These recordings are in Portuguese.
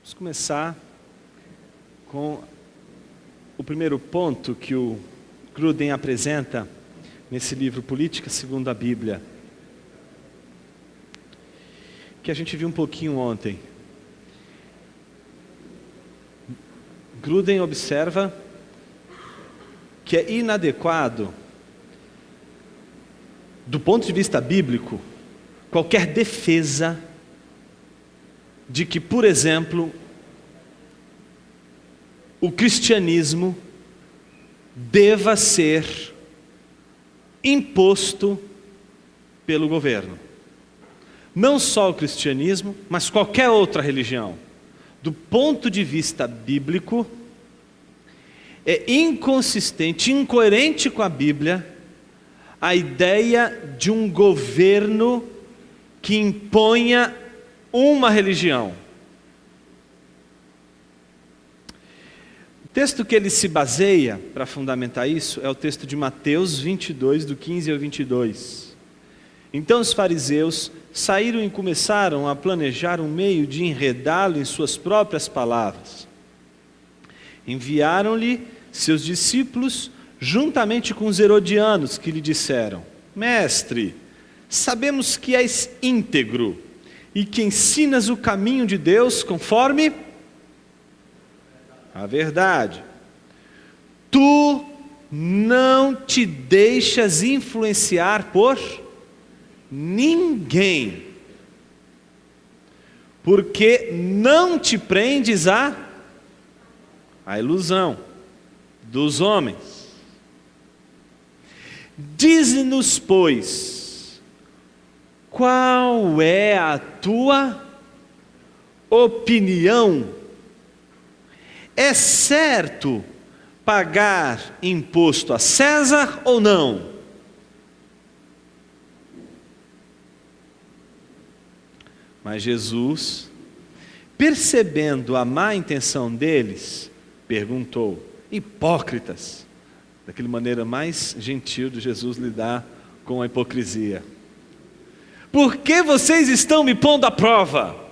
Vamos começar com o primeiro ponto que o Gruden apresenta nesse livro Política segundo a Bíblia, que a gente viu um pouquinho ontem. Gruden observa que é inadequado, do ponto de vista bíblico, qualquer defesa de que, por exemplo, o cristianismo deva ser imposto pelo governo. Não só o cristianismo, mas qualquer outra religião. Do ponto de vista bíblico, é inconsistente, incoerente com a Bíblia, a ideia de um governo que imponha uma religião. O texto que ele se baseia para fundamentar isso é o texto de Mateus 22, do 15 ao 22. Então os fariseus saíram e começaram a planejar um meio de enredá-lo em suas próprias palavras. Enviaram-lhe seus discípulos juntamente com os herodianos, que lhe disseram: Mestre, sabemos que és íntegro e que ensinas o caminho de Deus conforme a verdade. Tu não te deixas influenciar por ninguém, porque não te prendes à ilusão dos homens. Dize-nos, pois, qual é a tua opinião? É certo pagar imposto a César ou não? Mas Jesus, percebendo a má intenção deles, perguntou: hipócritas, daquela maneira mais gentil de Jesus lidar com a hipocrisia, por que vocês estão me pondo à prova?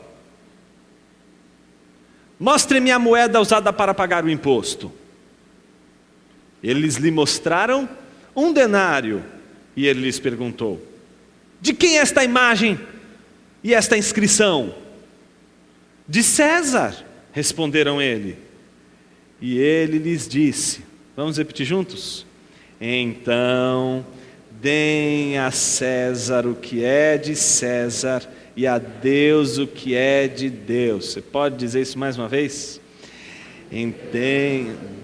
Mostrem-me a moeda usada para pagar o imposto. Eles lhe mostraram um denário, e ele lhes perguntou: de quem é esta imagem e esta inscrição? De César, responderam ele. E ele lhes disse, vamos repetir juntos? Então, deem a César o que é de César e a Deus o que é de Deus. Você pode dizer isso mais uma vez?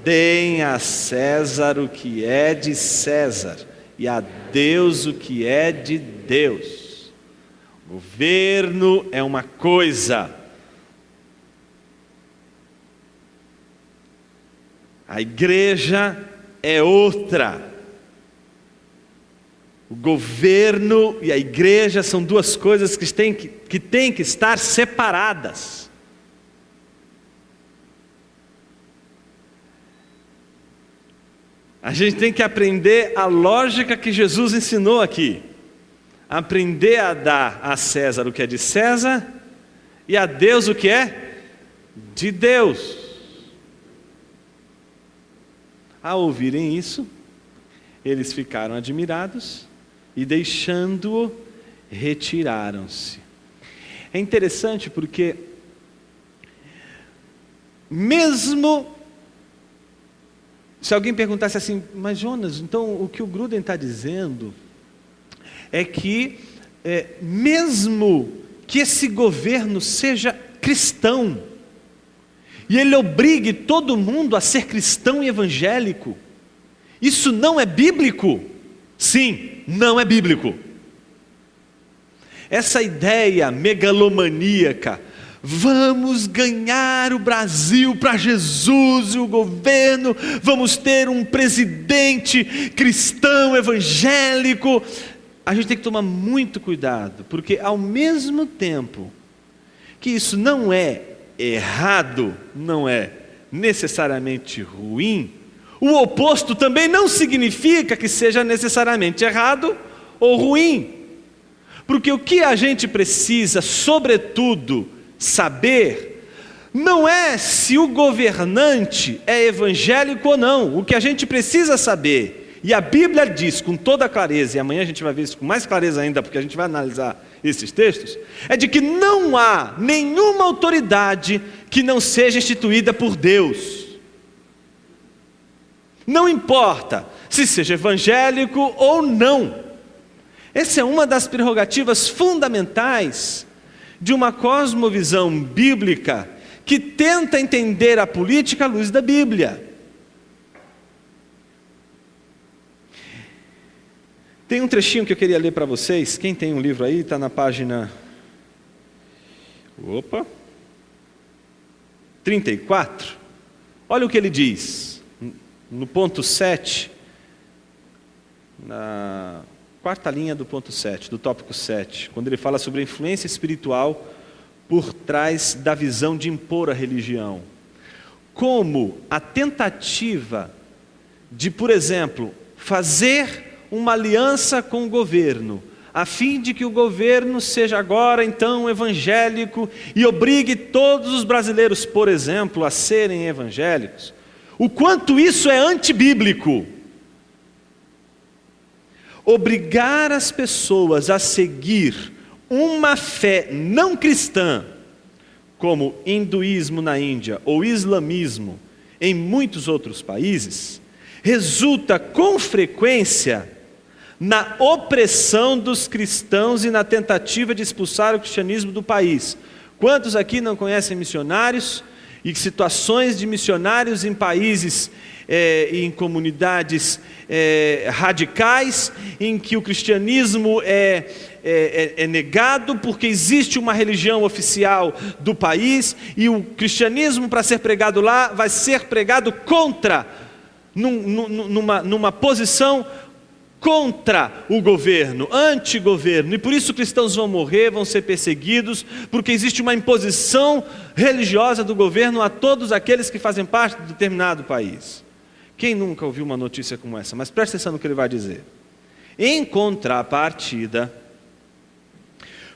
Deem a César o que é de César e a Deus o que é de Deus. Governo é uma coisa, a igreja é outra. O governo e a igreja são duas coisas que têm que estar separadas. A gente tem que aprender a lógica que Jesus ensinou aqui. Aprender a dar a César o que é de César e a Deus o que é de Deus. Ao ouvirem isso, eles ficaram admirados e, deixando-o, retiraram-se. É interessante porque, mesmo se alguém perguntasse assim, mas Jonas, então o que o Gruden está dizendo é que, mesmo que esse governo seja cristão, e ele obrigue todo mundo a ser cristão e evangélico, isso não é bíblico? Sim, não é bíblico. Essa ideia megalomaníaca, vamos ganhar o Brasil para Jesus e o governo, vamos ter um presidente cristão evangélico, a gente tem que tomar muito cuidado, porque ao mesmo tempo que isso não é errado, não é necessariamente ruim, o oposto também não significa que seja necessariamente errado ou ruim. Porque o que a gente precisa, sobretudo, saber, não é se o governante é evangélico ou não. O que a gente precisa saber, e a Bíblia diz com toda clareza, e amanhã a gente vai ver isso com mais clareza ainda, porque a gente vai analisar esses textos, é de que não há nenhuma autoridade que não seja instituída por Deus. Não importa se seja evangélico ou não. Essa é uma das prerrogativas fundamentais de uma cosmovisão bíblica que tenta entender a política à luz da Bíblia. Tem um trechinho que eu queria ler para vocês. Quem tem um livro aí, está na página 34. Olha o que ele diz, no ponto 7, na quarta linha do ponto 7, do tópico 7, quando ele fala sobre a influência espiritual por trás da visão de impor a religião. Como a tentativa de, por exemplo, fazer uma aliança com o governo, a fim de que o governo seja agora então evangélico e obrigue todos os brasileiros, por exemplo, a serem evangélicos. O quanto isso é antibíblico. Obrigar as pessoas a seguir uma fé não cristã, como hinduísmo na Índia ou islamismo em muitos outros países, resulta com frequência na opressão dos cristãos e na tentativa de expulsar o cristianismo do país. Quantos aqui não conhecem missionários e situações de missionários em países em comunidades radicais, em que o cristianismo é negado porque existe uma religião oficial do país, e o cristianismo, para ser pregado lá, vai ser pregado contra, numa posição contra o governo, anti-governo, e por isso cristãos vão morrer, vão ser perseguidos, porque existe uma imposição religiosa do governo a todos aqueles que fazem parte de determinado país. Quem nunca ouviu uma notícia como essa? Mas presta atenção no que ele vai dizer. Em contrapartida,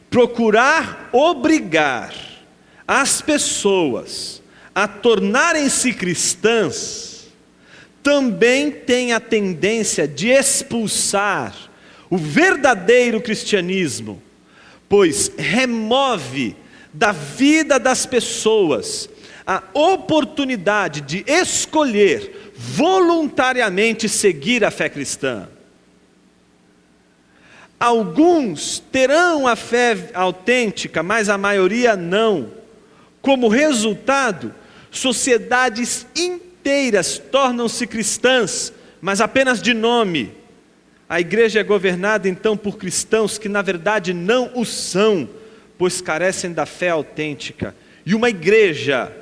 procurar obrigar as pessoas a tornarem-se cristãs também tem a tendência de expulsar o verdadeiro cristianismo, pois remove da vida das pessoas a oportunidade de escolher voluntariamente seguir a fé cristã. Alguns terão a fé autêntica, mas a maioria não. Como resultado, sociedades inteiras tornam-se cristãs, mas apenas de nome. A igreja é governada então por cristãos que na verdade não o são, pois carecem da fé autêntica. E uma igreja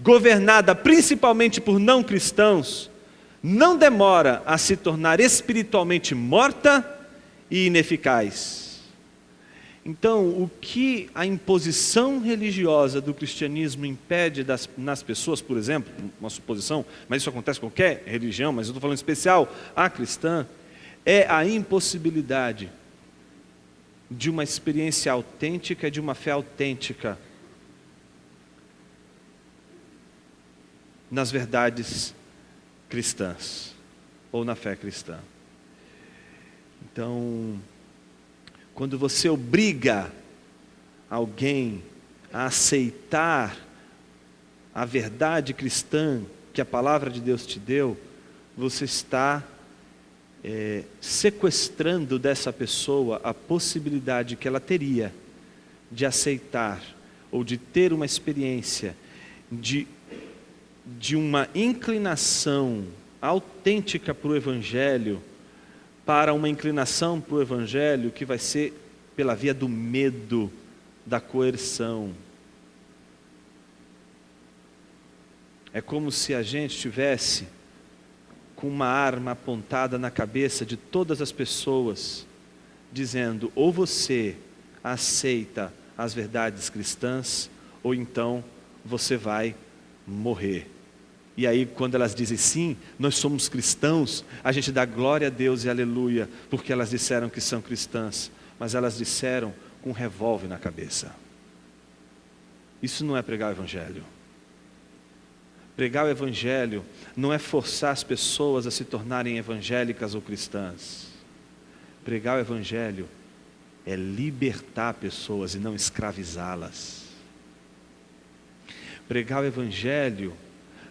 governada principalmente por não cristãos, não demora a se tornar espiritualmente morta e ineficaz. Então, o que a imposição religiosa do cristianismo impede nas pessoas, por exemplo, uma suposição, mas isso acontece com qualquer religião, mas eu estou falando em especial a cristã, é a impossibilidade de uma experiência autêntica, de uma fé autêntica nas verdades cristãs, ou na fé cristã. Então, quando você obriga alguém a aceitar a verdade cristã que a palavra de Deus te deu, você está sequestrando dessa pessoa a possibilidade que ela teria de aceitar, ou de ter uma experiência de uma inclinação autêntica para o Evangelho, para uma inclinação para o Evangelho que vai ser pela via do medo, da coerção. É como se a gente estivesse com uma arma apontada na cabeça de todas as pessoas, dizendo: ou você aceita as verdades cristãs, ou então você vai morrer. E aí, quando elas dizem sim, nós somos cristãos, a gente dá glória a Deus e aleluia, porque elas disseram que são cristãs, mas elas disseram com um revólver na cabeça. Isso não é pregar o Evangelho. Pregar o Evangelho não é forçar as pessoas a se tornarem evangélicas ou cristãs. Pregar o Evangelho é libertar pessoas e não escravizá-las. Pregar o Evangelho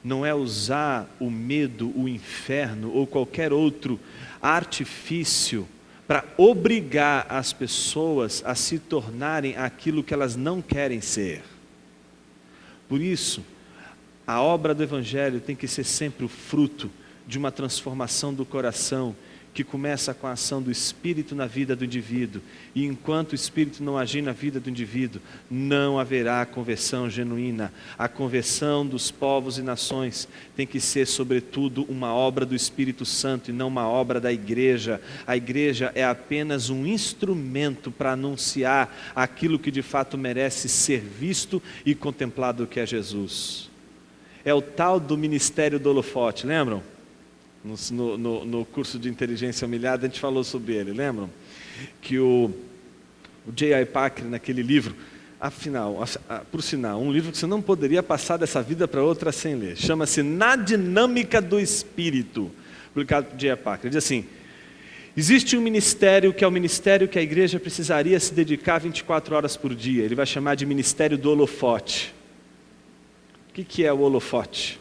não é usar o medo, o inferno ou qualquer outro artifício para obrigar as pessoas a se tornarem aquilo que elas não querem ser. Por isso, a obra do Evangelho tem que ser sempre o fruto de uma transformação do coração, que começa com a ação do Espírito na vida do indivíduo. E enquanto o Espírito não agir na vida do indivíduo, não haverá conversão genuína. A conversão dos povos e nações tem que ser, sobretudo, uma obra do Espírito Santo e não uma obra da igreja. A igreja é apenas um instrumento para anunciar aquilo que de fato merece ser visto e contemplado, que é Jesus. É o tal do ministério do holofote, lembram? No curso de inteligência humilhada a gente falou sobre ele, lembram? Que o J.I. Packer, naquele livro, por sinal, um livro que você não poderia passar dessa vida para outra sem ler, chama-se Na Dinâmica do Espírito, publicado por J.I. Packer. Ele diz assim: existe um ministério que é o ministério que a igreja precisaria se dedicar 24 horas por dia. Ele vai chamar de ministério do holofote. O que é o holofote?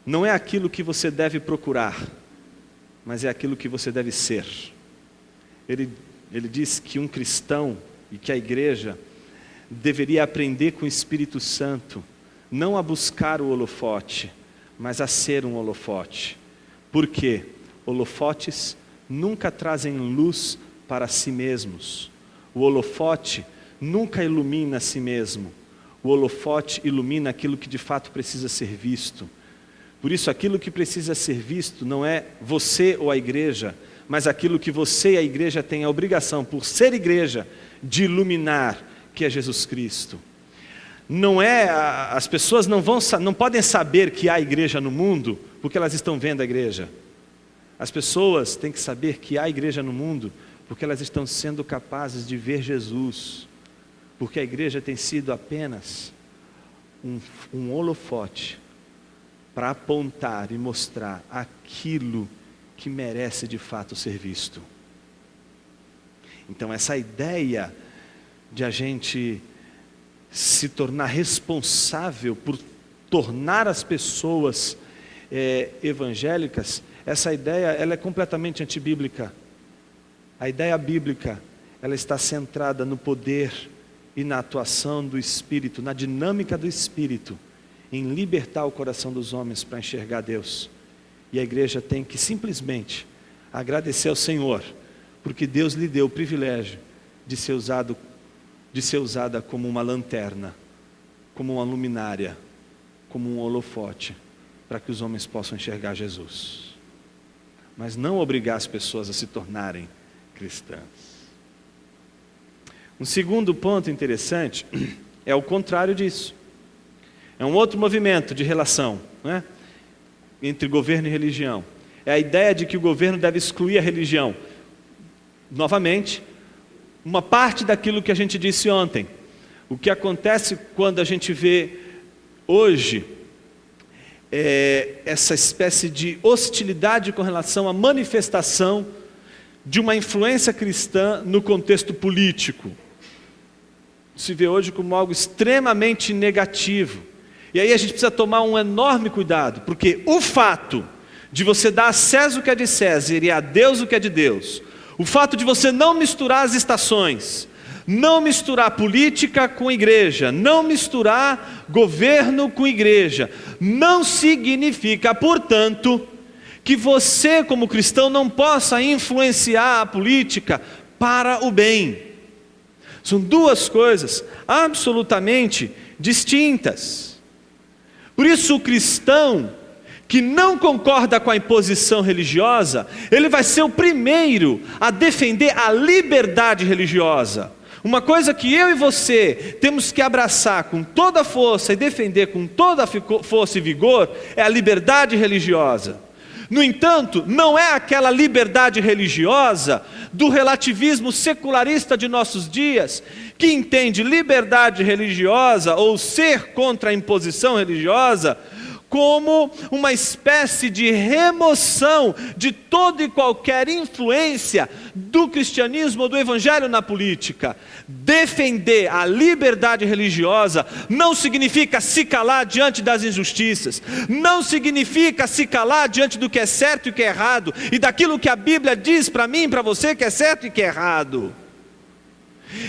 Não é aquilo que você deve procurar, mas é aquilo que você deve ser. Ele diz que um cristão e que a igreja deveria aprender com o Espírito Santo, não a buscar o holofote, mas a ser um holofote. Por quê? Holofotes nunca trazem luz para si mesmos. O holofote nunca ilumina a si mesmo. O holofote ilumina aquilo que de fato precisa ser visto. Por isso, aquilo que precisa ser visto não é você ou a igreja, mas aquilo que você e a igreja têm a obrigação, por ser igreja, de iluminar, que é Jesus Cristo. As pessoas não podem saber que há igreja no mundo, porque elas estão vendo a igreja. As pessoas têm que saber que há igreja no mundo, porque elas estão sendo capazes de ver Jesus. Porque a igreja tem sido apenas um holofote para apontar e mostrar aquilo que merece de fato ser visto. Então essa ideia de a gente se tornar responsável por tornar as pessoas evangélicas, essa ideia ela é completamente antibíblica. A ideia bíblica, ela está centrada no poder e na atuação do Espírito, na dinâmica do Espírito, em libertar o coração dos homens para enxergar Deus. E a igreja tem que simplesmente agradecer ao Senhor, porque Deus lhe deu o privilégio de ser usada como uma lanterna, como uma luminária, como um holofote, para que os homens possam enxergar Jesus. Mas não obrigar as pessoas a se tornarem cristãs. Um segundo ponto interessante é o contrário disso. É um outro movimento de relação, né, entre governo e religião. É a ideia de que o governo deve excluir a religião. Novamente, uma parte daquilo que a gente disse ontem. O que acontece quando a gente vê hoje essa espécie de hostilidade com relação à manifestação de uma influência cristã no contexto político. Se vê hoje como algo extremamente negativo. E aí a gente precisa tomar um enorme cuidado, porque o fato de você dar a César o que é de César e a Deus o que é de Deus, o fato de você não misturar as estações, não misturar política com igreja, não misturar governo com igreja, não significa, portanto, que você como cristão não possa influenciar a política para o bem. São duas coisas absolutamente distintas. Por isso o cristão que não concorda com a imposição religiosa, ele vai ser o primeiro a defender a liberdade religiosa. Uma coisa que eu e você temos que abraçar com toda a força e defender com toda a força e vigor é a liberdade religiosa. No entanto, não é aquela liberdade religiosa do relativismo secularista de nossos dias, que entende liberdade religiosa ou ser contra a imposição religiosa como uma espécie de remoção de toda e qualquer influência do cristianismo ou do evangelho na política. Defender a liberdade religiosa não significa se calar diante das injustiças, não significa se calar diante do que é certo e que é errado, e daquilo que a Bíblia diz para mim e para você que é certo e que é errado.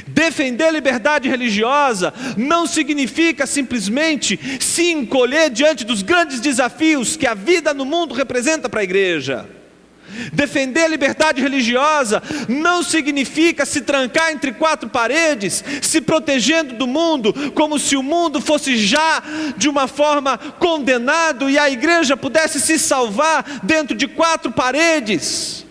Defender a liberdade religiosa não significa simplesmente se encolher diante dos grandes desafios que a vida no mundo representa para a igreja. Defender a liberdade religiosa não significa se trancar entre quatro paredes, se protegendo do mundo, como se o mundo fosse já de uma forma condenado e a igreja pudesse se salvar dentro de quatro paredes.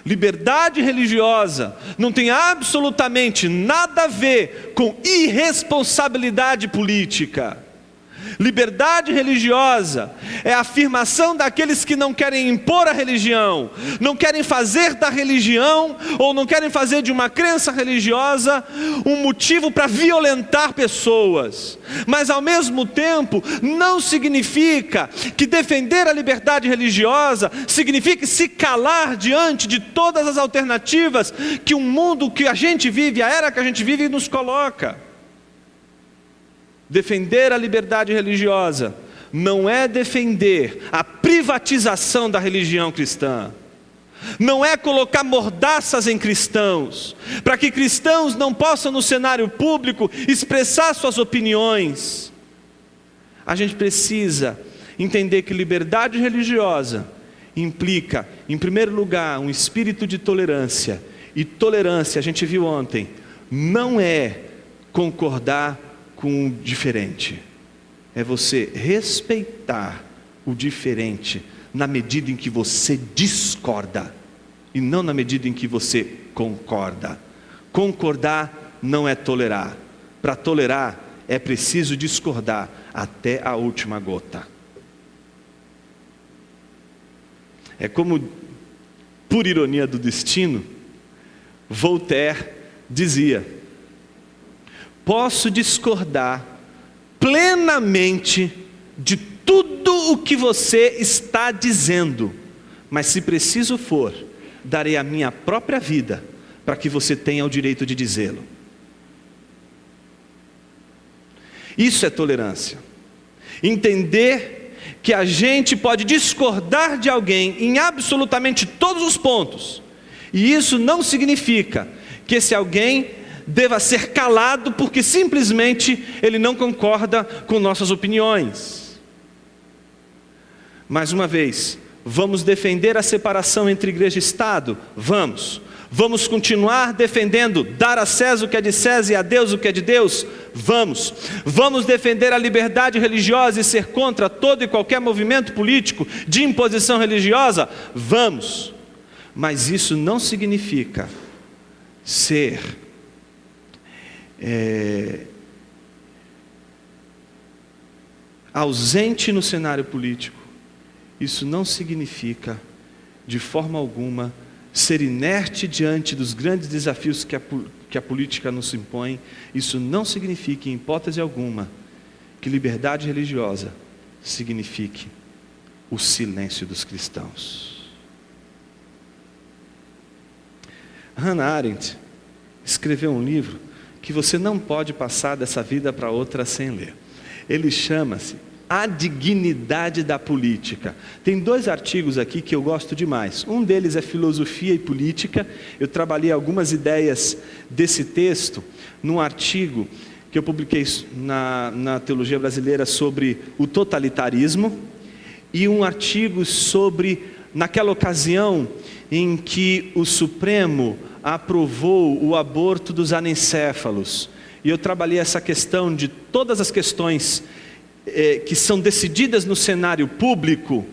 Liberdade religiosa não tem absolutamente nada a ver com irresponsabilidade política. Liberdade religiosa é a afirmação daqueles que não querem impor a religião, não querem fazer da religião, ou não querem fazer de uma crença religiosa um motivo para violentar pessoas. Mas ao mesmo tempo, não significa que defender a liberdade religiosa signifique se calar diante de todas as alternativas que o mundo que a gente vive, a era que a gente vive, nos coloca. Defender a liberdade religiosa não é defender a privatização da religião cristã, não é colocar mordaças em cristãos, para que cristãos não possam no cenário público expressar suas opiniões. A gente precisa entender que liberdade religiosa implica, em primeiro lugar, um espírito de tolerância, e tolerância, a gente viu ontem, não é concordar com o diferente, é você respeitar o diferente na medida em que você discorda e não na medida em que você concorda. Concordar não é tolerar. Para tolerar é preciso discordar até a última gota. É como, por ironia do destino, Voltaire dizia: posso discordar plenamente de tudo o que você está dizendo, mas se preciso for, darei a minha própria vida para que você tenha o direito de dizê-lo. Isso é tolerância. Entender que a gente pode discordar de alguém em absolutamente todos os pontos, e isso não significa que esse alguém deva ser calado porque simplesmente ele não concorda com nossas opiniões. Mais uma vez, vamos defender a separação entre igreja e Estado? Vamos continuar defendendo dar a César o que é de César e a Deus o que é de Deus? Vamos defender a liberdade religiosa e ser contra todo e qualquer movimento político de imposição religiosa? Vamos. Mas isso não significa ser ausente no cenário político. Isso não significa, de forma alguma, ser inerte diante dos grandes desafios que a política nos impõe. Isso não significa, em hipótese alguma, que liberdade religiosa signifique o silêncio dos cristãos. Hannah Arendt escreveu um livro que você não pode passar dessa vida para outra sem ler. Ele chama-se A Dignidade da Política. Tem 2 artigos aqui que eu gosto demais. Um deles é Filosofia e Política. Eu trabalhei algumas ideias desse texto num artigo que eu publiquei na Teologia Brasileira sobre o totalitarismo, e um artigo sobre, naquela ocasião em que o Supremo aprovou o aborto dos anencéfalos, e eu trabalhei essa questão de todas as questões que são decididas no cenário público,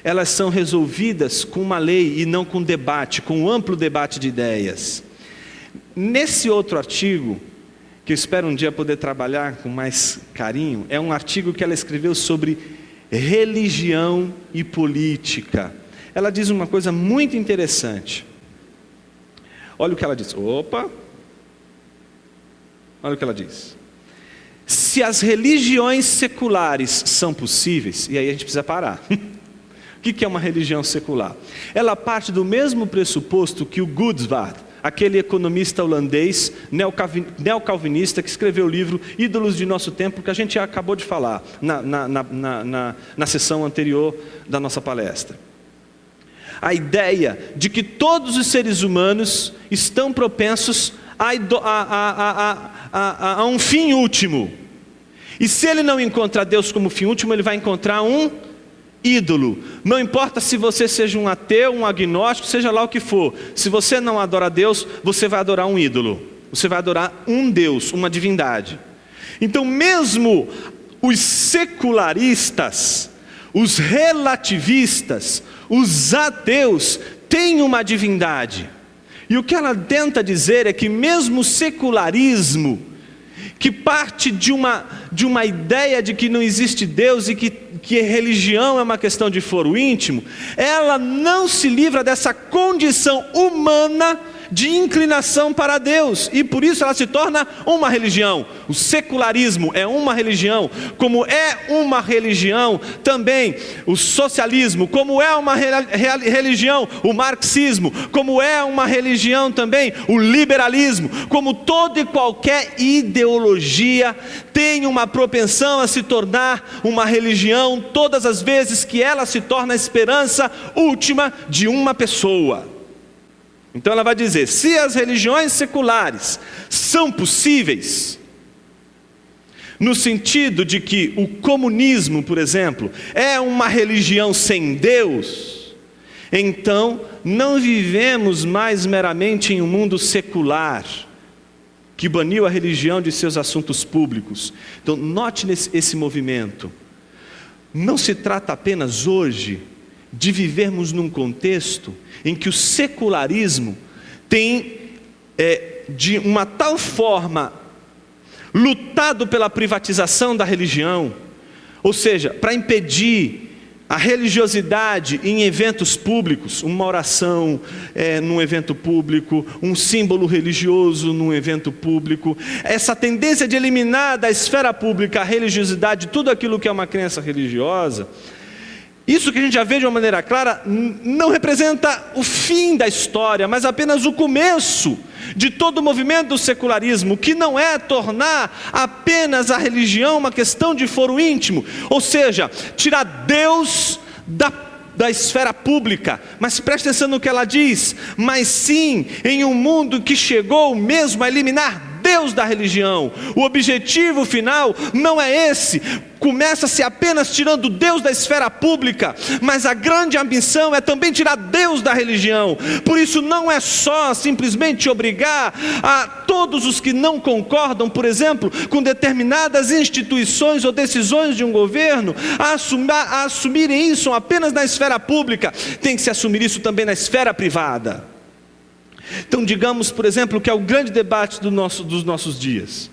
elas são resolvidas com uma lei e não com debate, com um amplo debate de ideias. Nesse outro artigo, que eu espero um dia poder trabalhar com mais carinho, é um artigo que ela escreveu sobre religião e política. Ela diz uma coisa muito interessante. Olha o que ela diz. Olha o que ela diz. Se as religiões seculares são possíveis, e aí a gente precisa parar. O que é uma religião secular? Ela parte do mesmo pressuposto que o Godswaard, aquele economista holandês neocalvinista que escreveu o livro Ídolos de Nosso Tempo, que a gente acabou de falar na sessão anterior da nossa palestra. A ideia de que todos os seres humanos estão propensos a um fim último. E se ele não encontrar Deus como fim último, ele vai encontrar um ídolo. Não importa se você seja um ateu, um agnóstico, seja lá o que for. Se você não adora Deus, você vai adorar um ídolo. Você vai adorar um Deus, uma divindade. Então mesmo os secularistas, os relativistas, os ateus têm uma divindade. E o que ela tenta dizer é que mesmo o secularismo, que parte de uma ideia de que não existe Deus e que religião é uma questão de foro íntimo, ela não se livra dessa condição humana de inclinação para Deus, e por isso ela se torna uma religião. O secularismo é uma religião, como é uma religião também o socialismo, como é uma religião o marxismo, como é uma religião também o liberalismo, como toda e qualquer ideologia tem uma propensão a se tornar uma religião todas as vezes que ela se torna a esperança última de uma pessoa. Então ela vai dizer, se as religiões seculares são possíveis, no sentido de que o comunismo, por exemplo, é uma religião sem Deus, então não vivemos mais meramente em um mundo secular, que baniu a religião de seus assuntos públicos. Então note esse movimento. Não se trata apenas hoje de vivermos num contexto em que o secularismo tem, de uma tal forma, lutado pela privatização da religião, ou seja, para impedir a religiosidade em eventos públicos, uma oração num evento público, um símbolo religioso num evento público, essa tendência de eliminar da esfera pública a religiosidade, tudo aquilo que é uma crença religiosa. Isso que a gente já vê de uma maneira clara, não representa o fim da história, mas apenas o começo de todo o movimento do secularismo, que não é tornar apenas a religião uma questão de foro íntimo, ou seja, tirar Deus da esfera pública, mas preste atenção no que ela diz, mas sim em um mundo que chegou mesmo a eliminar Deus da religião. O objetivo final não é esse, começa-se apenas tirando Deus da esfera pública, mas a grande ambição é também tirar Deus da religião. Por isso não é só simplesmente obrigar a todos os que não concordam, por exemplo, com determinadas instituições ou decisões de um governo, a assumirem isso apenas na esfera pública, tem que se assumir isso também na esfera privada. Então digamos, por exemplo, que é o grande debate dos nossos dias.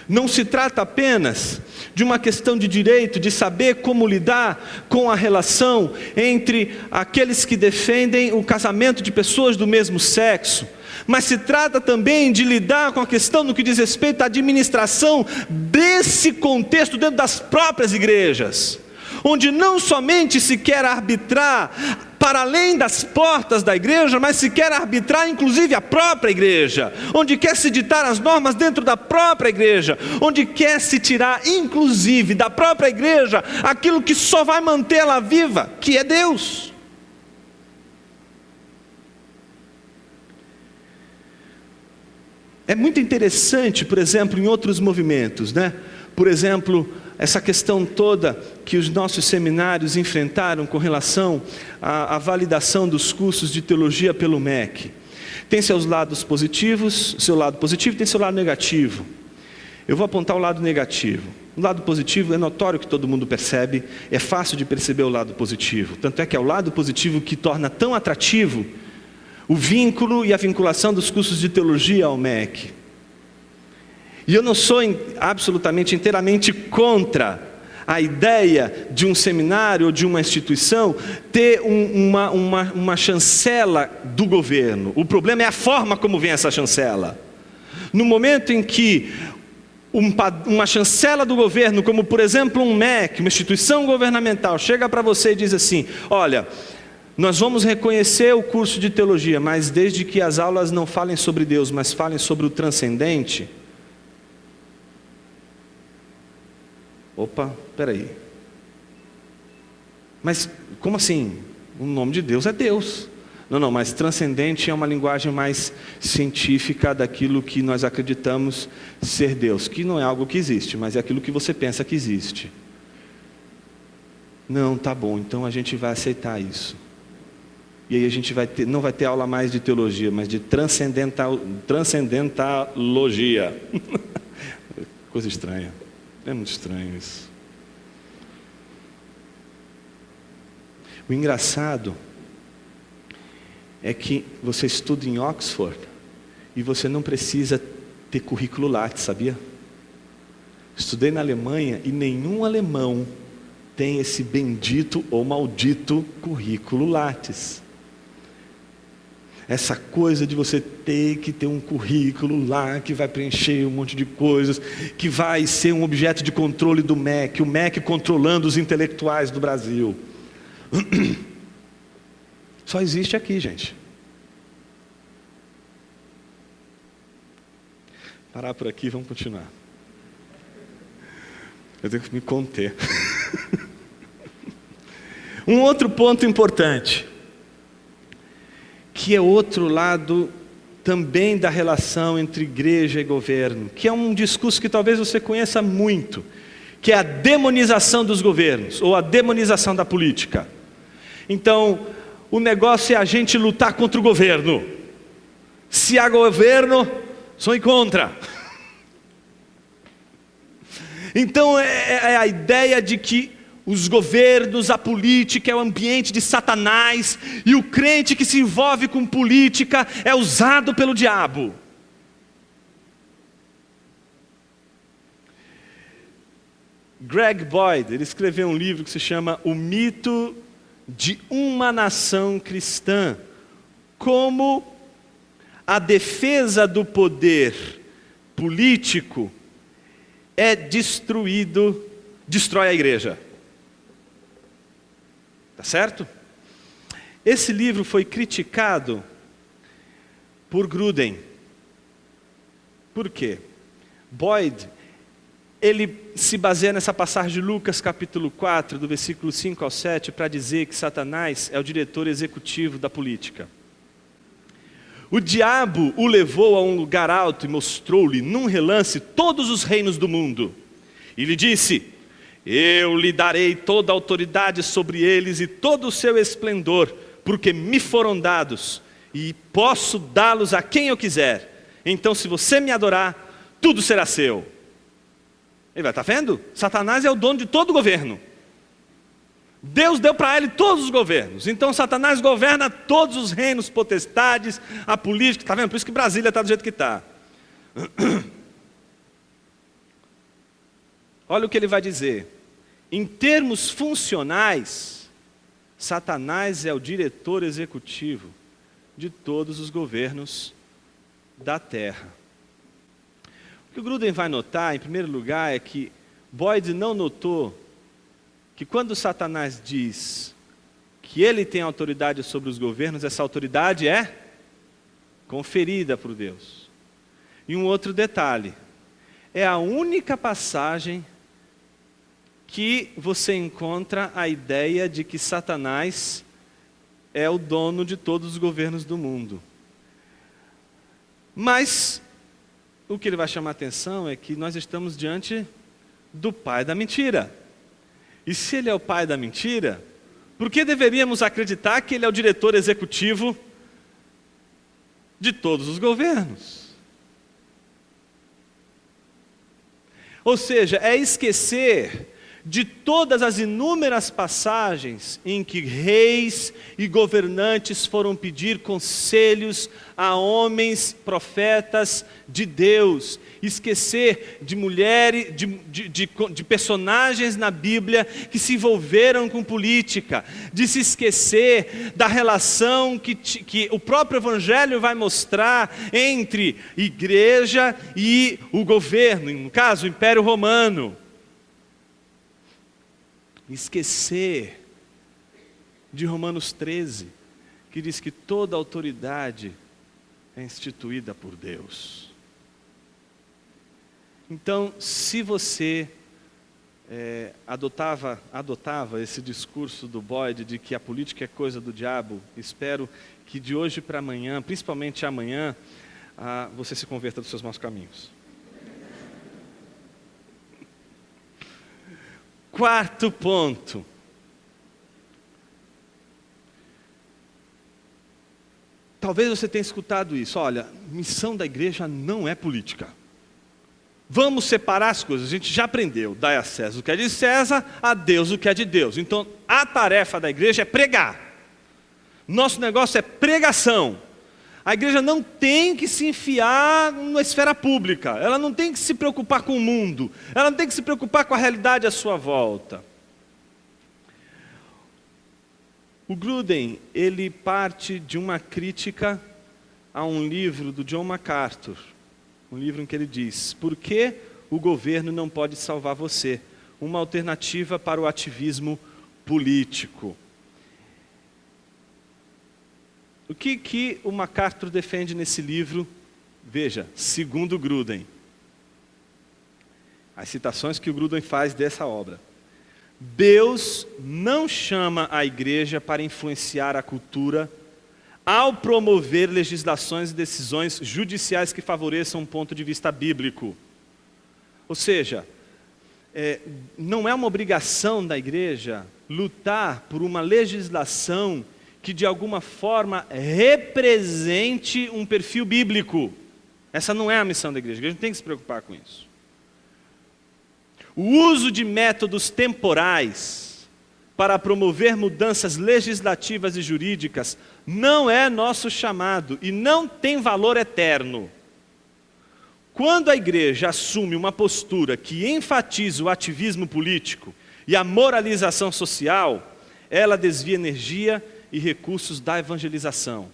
Não se trata apenas de uma questão de direito, de saber como lidar com a relação entre aqueles que defendem o casamento de pessoas do mesmo sexo, mas se trata também de lidar com a questão no que diz respeito à administração desse contexto dentro das próprias igrejas, onde não somente se quer arbitrar para além das portas da igreja, mas se quer arbitrar inclusive a própria igreja, onde quer se ditar as normas dentro da própria igreja, onde quer se tirar inclusive da própria igreja aquilo que só vai mantê-la viva, que é Deus. É muito interessante, por exemplo, em outros movimentos, né? Por exemplo, essa questão toda que os nossos seminários enfrentaram com relação à validação dos cursos de teologia pelo MEC. Tem seus lados positivos, seu lado positivo, tem seu lado negativo. Eu vou apontar o lado negativo. O lado positivo é notório, que todo mundo percebe, é fácil de perceber o lado positivo. Tanto é que é o lado positivo que torna tão atrativo o vínculo e a vinculação dos cursos de teologia ao MEC. E eu não sou absolutamente, inteiramente contra a ideia de um seminário ou de uma instituição ter uma chancela do governo. O problema é a forma como vem essa chancela. No momento em que uma chancela do governo, como por exemplo um MEC, uma instituição governamental, chega para você e diz assim: olha, nós vamos reconhecer o curso de teologia, mas desde que as aulas não falem sobre Deus, mas falem sobre o transcendente. Opa, peraí. Mas como assim? O nome de Deus é Deus. Não, mas transcendente é uma linguagem mais científica daquilo que nós acreditamos ser Deus, que não é algo que existe, mas é aquilo que você pensa que existe. Não, tá bom, então a gente vai aceitar isso. E aí a gente não vai ter aula mais de teologia, mas de transcendentalogia. Coisa estranha. É muito estranho isso. O engraçado é que você estuda em Oxford e você não precisa ter currículo Lattes, sabia? Estudei na Alemanha e nenhum alemão tem esse bendito ou maldito currículo Lattes. Essa coisa de você ter que ter um currículo lá, que vai preencher um monte de coisas, que vai ser um objeto de controle do MEC, o MEC controlando os intelectuais do Brasil. Só existe aqui, gente. Parar por aqui, vamos continuar. Eu tenho que me conter. Um outro ponto importante, que é outro lado também da relação entre igreja e governo, que é um discurso que talvez você conheça muito, que é a demonização dos governos, ou a demonização da política. Então, o negócio é a gente lutar contra o governo. Se há governo, sou contra. Então é a ideia de que os governos, a política é o ambiente de Satanás, e o crente que se envolve com política é usado pelo diabo. Greg Boyd, ele escreveu um livro que se chama O Mito de uma Nação Cristã, como a defesa do poder político destrói a igreja. Tá certo? Esse livro foi criticado por Gruden. Por quê? Boyd, ele se baseia nessa passagem de Lucas capítulo 4, do versículo 5 ao 7, para dizer que Satanás é o diretor executivo da política. O diabo o levou a um lugar alto e mostrou-lhe, num relance, todos os reinos do mundo. E lhe disse: eu lhe darei toda a autoridade sobre eles e todo o seu esplendor, porque me foram dados, e posso dá-los a quem eu quiser. Então, se você me adorar, tudo será seu. Ele vai, tá vendo? Satanás é o dono de todo o governo. Deus deu para ele todos os governos. Então Satanás governa todos os reinos, potestades, a política. Está vendo? Por isso que Brasília está do jeito que está. Olha o que ele vai dizer. Em termos funcionais, Satanás é o diretor executivo de todos os governos da terra. O que o Gruden vai notar, em primeiro lugar, é que Boyd não notou que quando Satanás diz que ele tem autoridade sobre os governos, essa autoridade é conferida por Deus. E um outro detalhe, é a única passagem que você encontra a ideia de que Satanás é o dono de todos os governos do mundo. Mas o que ele vai chamar a atenção é que nós estamos diante do pai da mentira. E se ele é o pai da mentira, por que deveríamos acreditar que ele é o diretor executivo de todos os governos? Ou seja, é esquecer de todas as inúmeras passagens em que reis e governantes foram pedir conselhos a homens profetas de Deus, esquecer de mulheres, de personagens na Bíblia que se envolveram com política, de se esquecer da relação que o próprio Evangelho vai mostrar entre igreja e o governo, no caso o Império Romano. Esquecer de Romanos 13, que diz que toda autoridade é instituída por Deus. Então, se você adotava esse discurso do Boyd de que a política é coisa do diabo, espero que de hoje para amanhã, principalmente amanhã, você se converta dos seus maus caminhos. Quarto ponto. Talvez você tenha escutado isso. Olha, missão da igreja não é política. Vamos separar as coisas. A gente já aprendeu. Dai a César o que é de César, a Deus o que é de Deus. Então, a tarefa da igreja é pregar. Nosso negócio é pregação. A igreja não tem que se enfiar na esfera pública, ela não tem que se preocupar com o mundo, ela não tem que se preocupar com a realidade à sua volta. O Gruden, ele parte de uma crítica a um livro do John MacArthur, um livro em que ele diz: por que o governo não pode salvar você? Uma alternativa para o ativismo político. O que o MacArthur defende nesse livro? Veja, segundo Gruden. As citações que o Gruden faz dessa obra. Deus não chama a igreja para influenciar a cultura ao promover legislações e decisões judiciais que favoreçam um ponto de vista bíblico. Ou seja, não é uma obrigação da igreja lutar por uma legislação que de alguma forma represente um perfil bíblico. Essa não é a missão da igreja. A igreja não tem que se preocupar com isso. O uso de métodos temporais para promover mudanças legislativas e jurídicas não é nosso chamado e não tem valor eterno. Quando a igreja assume uma postura que enfatiza o ativismo político e a moralização social, ela desvia energia e recursos da evangelização.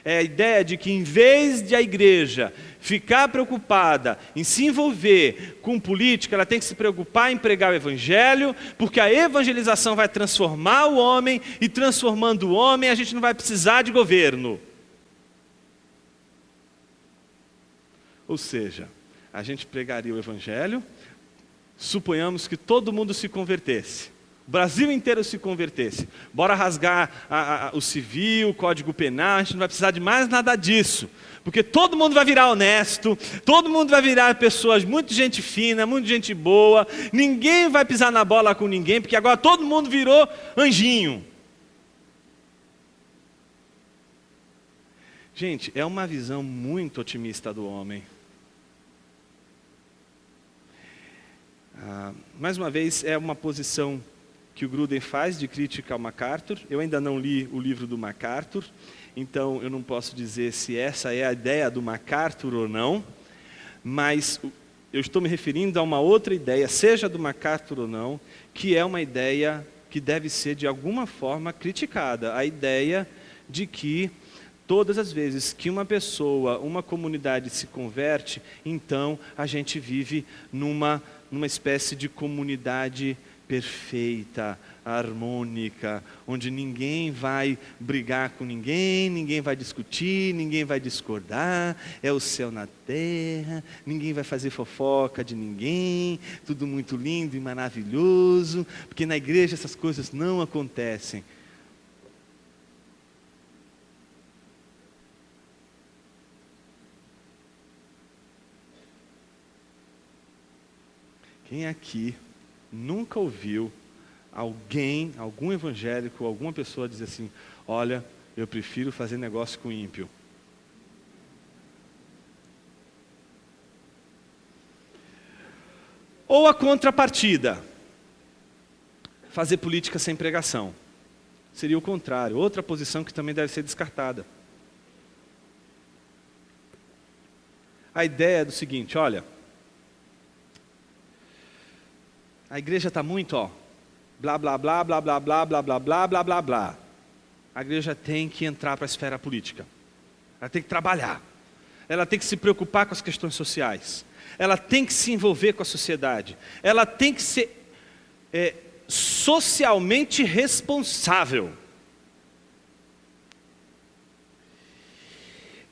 É a ideia de que, em vez de a igreja ficar preocupada em se envolver com política, ela tem que se preocupar em pregar o evangelho, porque a evangelização vai transformar o homem, e transformando o homem, a gente não vai precisar de governo. Ou seja, a gente pregaria o evangelho, suponhamos que todo mundo se convertesse. O Brasil inteiro se convertesse. Bora rasgar o civil, o código penal, a gente não vai precisar de mais nada disso. Porque todo mundo vai virar honesto, todo mundo vai virar pessoas, muito gente fina, muito gente boa, ninguém vai pisar na bola com ninguém, porque agora todo mundo virou anjinho. Gente, é uma visão muito otimista do homem. Mais uma vez, é uma posição que o Gruden faz de crítica ao MacArthur. Eu ainda não li o livro do MacArthur, então eu não posso dizer se essa é a ideia do MacArthur ou não, mas eu estou me referindo a uma outra ideia, seja do MacArthur ou não, que é uma ideia que deve ser de alguma forma criticada. A ideia de que todas as vezes que uma pessoa, uma comunidade se converte, então a gente vive numa espécie de comunidade perfeita, harmônica, onde ninguém vai brigar com ninguém, ninguém vai discutir, ninguém vai discordar, é o céu na terra, ninguém vai fazer fofoca de ninguém, tudo muito lindo e maravilhoso, porque na igreja essas coisas não acontecem. Quem aqui nunca ouviu algum evangélico, alguma pessoa dizer assim: olha, eu prefiro fazer negócio com ímpio? Ou a contrapartida. fazer política sem pregação. Seria o contrário, outra posição que também deve ser descartada. A ideia é do seguinte, olha, a igreja está muito, blá, blá, blá, blá, blá, blá, blá, blá, blá, blá, blá, blá. A igreja tem que entrar para a esfera política. Ela tem que trabalhar. Ela tem que se preocupar com as questões sociais. Ela tem que se envolver com a sociedade. Ela tem que ser socialmente responsável.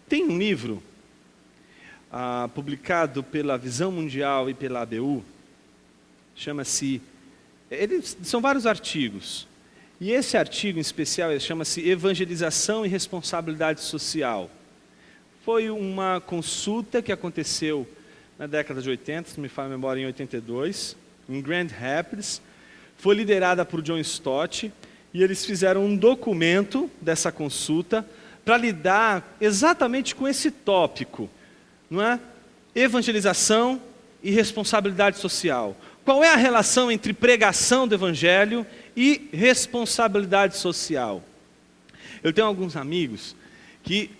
Tem um livro publicado pela Visão Mundial e pela ABU, chama-se, são vários artigos, e esse artigo em especial chama-se Evangelização e Responsabilidade Social. Foi uma consulta que aconteceu na década de 80, se não me falha a memória, em 82, em Grand Rapids, foi liderada por John Stott, e eles fizeram um documento dessa consulta para lidar exatamente com esse tópico, não é? Evangelização e responsabilidade social. Qual é a relação entre pregação do Evangelho e responsabilidade social? Eu tenho alguns amigos que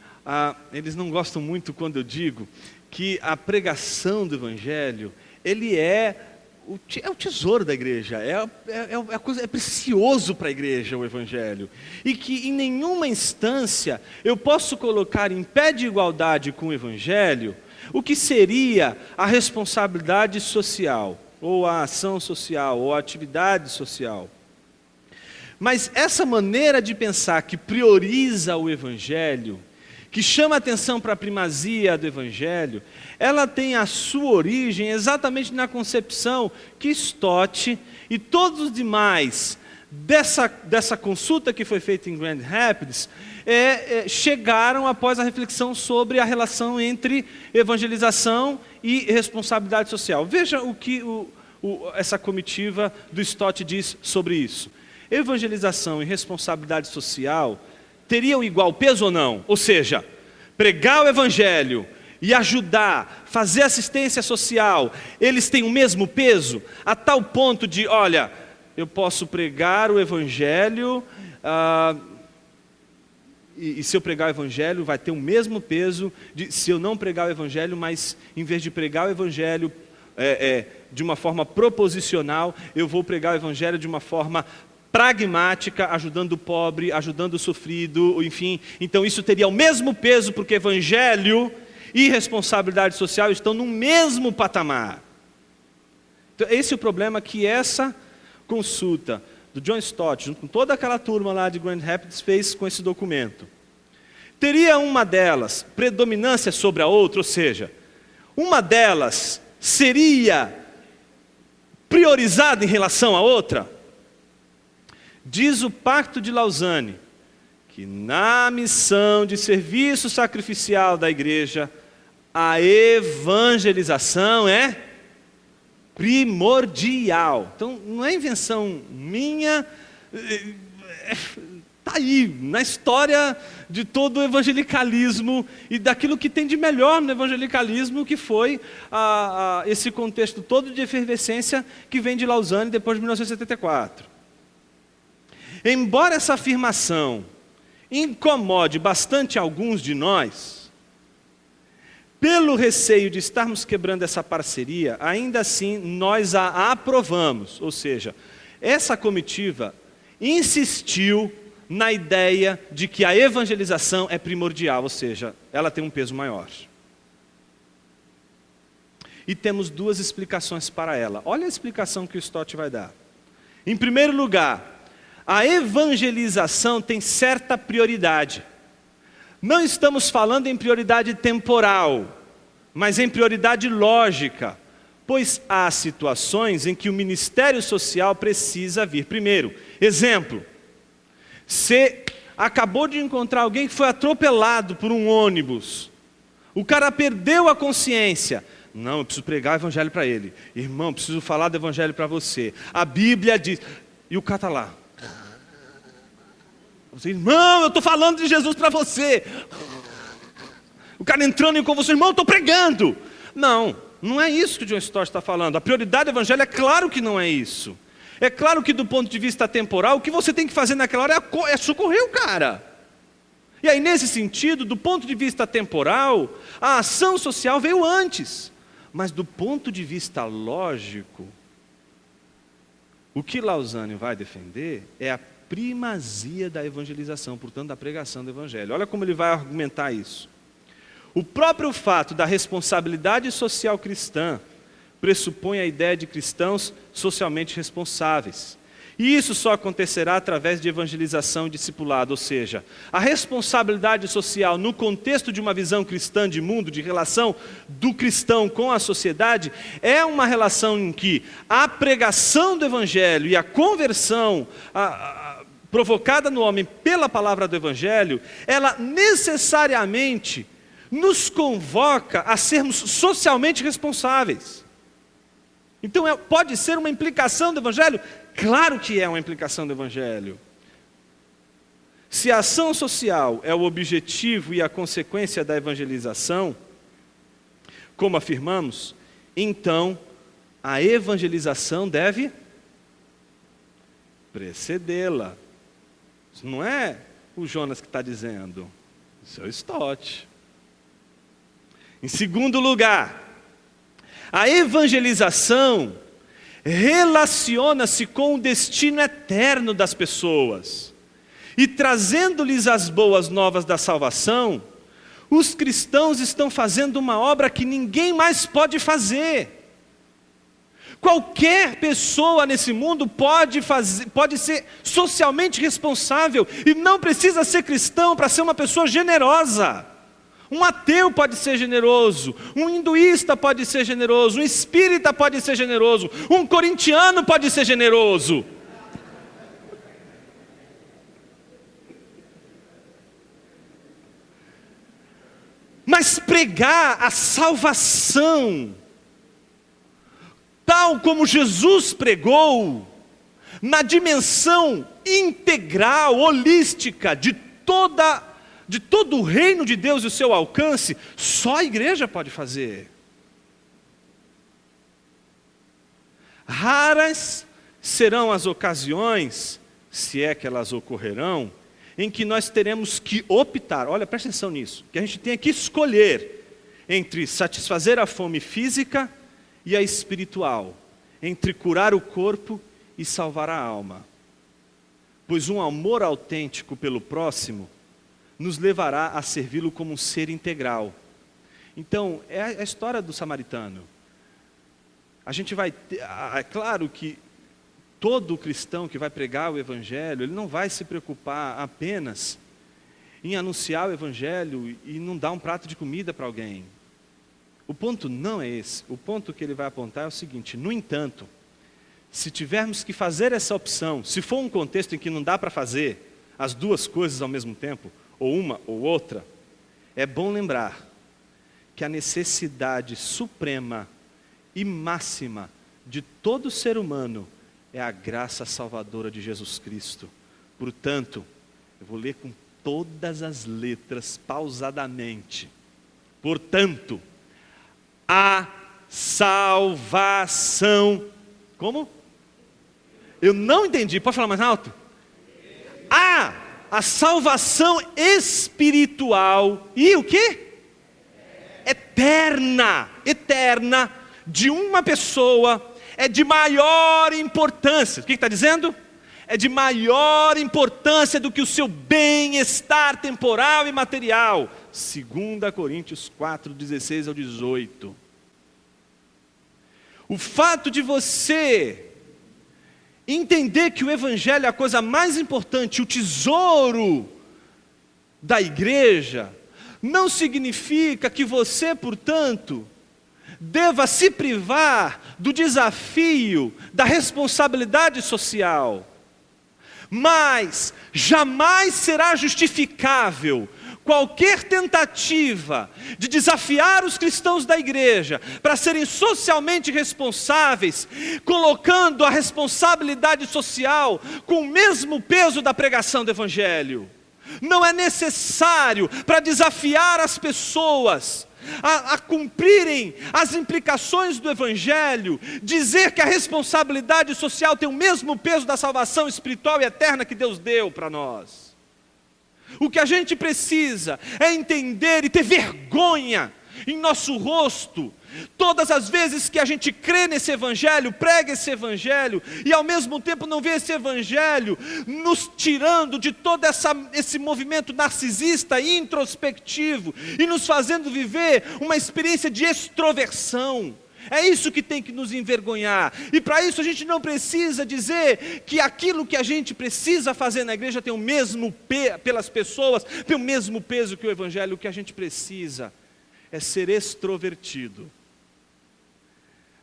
eles não gostam muito quando eu digo que a pregação do Evangelho, ele é o tesouro da igreja, é precioso para a igreja o Evangelho. E que em nenhuma instância eu posso colocar em pé de igualdade com o Evangelho o que seria a responsabilidade social, ou a ação social, ou a atividade social. Mas essa maneira de pensar que prioriza o Evangelho, que chama atenção para a primazia do Evangelho, ela tem a sua origem exatamente na concepção que Stott e todos os demais dessa consulta que foi feita em Grand Rapids chegaram após a reflexão sobre a relação entre evangelização e responsabilidade social. Veja o que essa comitiva do Stott diz sobre isso. Evangelização e responsabilidade social teriam igual peso ou não? Ou seja, pregar o Evangelho e ajudar, fazer assistência social, eles têm o mesmo peso? A tal ponto de, olha, eu posso pregar o Evangelho, e se eu pregar o Evangelho vai ter o mesmo peso de se eu não pregar o Evangelho, mas em vez de pregar o Evangelho de uma forma proposicional, eu vou pregar o Evangelho de uma forma pragmática, ajudando o pobre, ajudando o sofrido, enfim. Então isso teria o mesmo peso, porque Evangelho e responsabilidade social estão no mesmo patamar. Então, esse é o problema que essa consulta do John Stott, junto com toda aquela turma lá de Grand Rapids, fez com esse documento. Teria uma delas predominância sobre a outra, ou seja, uma delas seria priorizada em relação à outra? Diz o Pacto de Lausanne que na missão de serviço sacrificial da igreja, a evangelização é primordial. Então, não é invenção minha, está aí, na história de todo o evangelicalismo e daquilo que tem de melhor no evangelicalismo, que foi esse contexto todo de efervescência que vem de Lausanne depois de 1974. Embora essa afirmação incomode bastante alguns de nós, pelo receio de estarmos quebrando essa parceria, ainda assim nós a aprovamos. Ou seja, essa comitiva insistiu na ideia de que a evangelização é primordial, ou seja, ela tem um peso maior. E temos duas explicações para ela. Olha a explicação que o Stott vai dar. Em primeiro lugar, a evangelização tem certa prioridade. Não estamos falando em prioridade temporal, mas em prioridade lógica, pois há situações em que o ministério social precisa vir primeiro. Exemplo, você acabou de encontrar alguém que foi atropelado por um ônibus, o cara perdeu a consciência. Não, eu preciso pregar o evangelho para ele. Irmão, eu preciso falar do evangelho para você. A Bíblia diz, e o cara está lá. Você, irmão, eu estou falando de Jesus para você. O cara entrando em convulsão, irmão, eu estou pregando. Não, não é isso que o John Stott está falando. A prioridade do evangelho é claro que não é isso. É claro que do ponto de vista temporal, o que você tem que fazer naquela hora é socorrer o cara. E aí, nesse sentido, do ponto de vista temporal, a ação social veio antes. Mas do ponto de vista lógico, o que Lausanne vai defender é a primazia da evangelização, portanto, da pregação do Evangelho. Olha como ele vai argumentar isso. O próprio fato da responsabilidade social cristã pressupõe a ideia de cristãos socialmente responsáveis. E isso só acontecerá através de evangelização e discipulado, ou seja, a responsabilidade social no contexto de uma visão cristã de mundo, de relação do cristão com a sociedade, é uma relação em que a pregação do Evangelho e a conversão provocada no homem pela palavra do Evangelho, ela necessariamente nos convoca a sermos socialmente responsáveis. Então pode ser uma implicação do Evangelho? Claro que é uma implicação do Evangelho. Se a ação social é o objetivo e a consequência da evangelização, como afirmamos, então a evangelização deve precedê-la. Isso não é o Jonas que está dizendo, isso é o Stott. Em segundo lugar, a evangelização relaciona-se com o destino eterno das pessoas. E trazendo-lhes as boas novas da salvação, os cristãos estão fazendo uma obra que ninguém mais pode fazer. Qualquer pessoa nesse mundo pode ser socialmente responsável e não precisa ser cristão para ser uma pessoa generosa. Um ateu pode ser generoso, um hinduísta pode ser generoso, um espírita pode ser generoso, um corintiano pode ser generoso. Mas pregar a salvação, tal como Jesus pregou, na dimensão integral, holística de todo o reino de Deus e o seu alcance, só a igreja pode fazer. Raras serão as ocasiões, se é que elas ocorrerão, em que nós teremos que optar, olha, presta atenção nisso, que a gente tem que escolher entre satisfazer a fome física e a espiritual, entre curar o corpo e salvar a alma. Pois um amor autêntico pelo próximo nos levará a servi-lo como um ser integral. Então, é a história do samaritano. A gente vai ter, é claro que todo cristão que vai pregar o Evangelho, ele não vai se preocupar apenas em anunciar o Evangelho e não dar um prato de comida para alguém. O ponto não é esse. O ponto que ele vai apontar é o seguinte: no entanto, se tivermos que fazer essa opção, se for um contexto em que não dá para fazer as duas coisas ao mesmo tempo, ou uma ou outra, é bom lembrar que a necessidade suprema e máxima de todo ser humano é a graça salvadora de Jesus Cristo. Portanto, eu vou ler com todas as letras, pausadamente. Portanto, a salvação... Como? Eu não entendi, pode falar mais alto? A salvação espiritual e o quê? Eterna de uma pessoa é de maior importância. O que está dizendo? É de maior importância do que o seu bem-estar temporal e material. 2 Coríntios 4, 16 ao 18. O fato de você entender que o Evangelho é a coisa mais importante, o tesouro da igreja, não significa que você, portanto, deva se privar do desafio, da responsabilidade social. Mas jamais será justificável qualquer tentativa de desafiar os cristãos da igreja para serem socialmente responsáveis, colocando a responsabilidade social com o mesmo peso da pregação do Evangelho. Não é necessário para desafiar as pessoas a cumprirem as implicações do Evangelho, dizer que a responsabilidade social tem o mesmo peso da salvação espiritual e eterna que Deus deu para nós. O que a gente precisa é entender e ter vergonha em nosso rosto, todas as vezes que a gente crê nesse Evangelho, prega esse Evangelho, e ao mesmo tempo não vê esse Evangelho nos tirando de todo esse movimento narcisista e introspectivo, e nos fazendo viver uma experiência de extroversão. É isso que tem que nos envergonhar, e para isso a gente não precisa dizer que aquilo que a gente precisa fazer na igreja tem o mesmo pelas pessoas, tem o mesmo peso que o Evangelho. O que a gente precisa é ser extrovertido.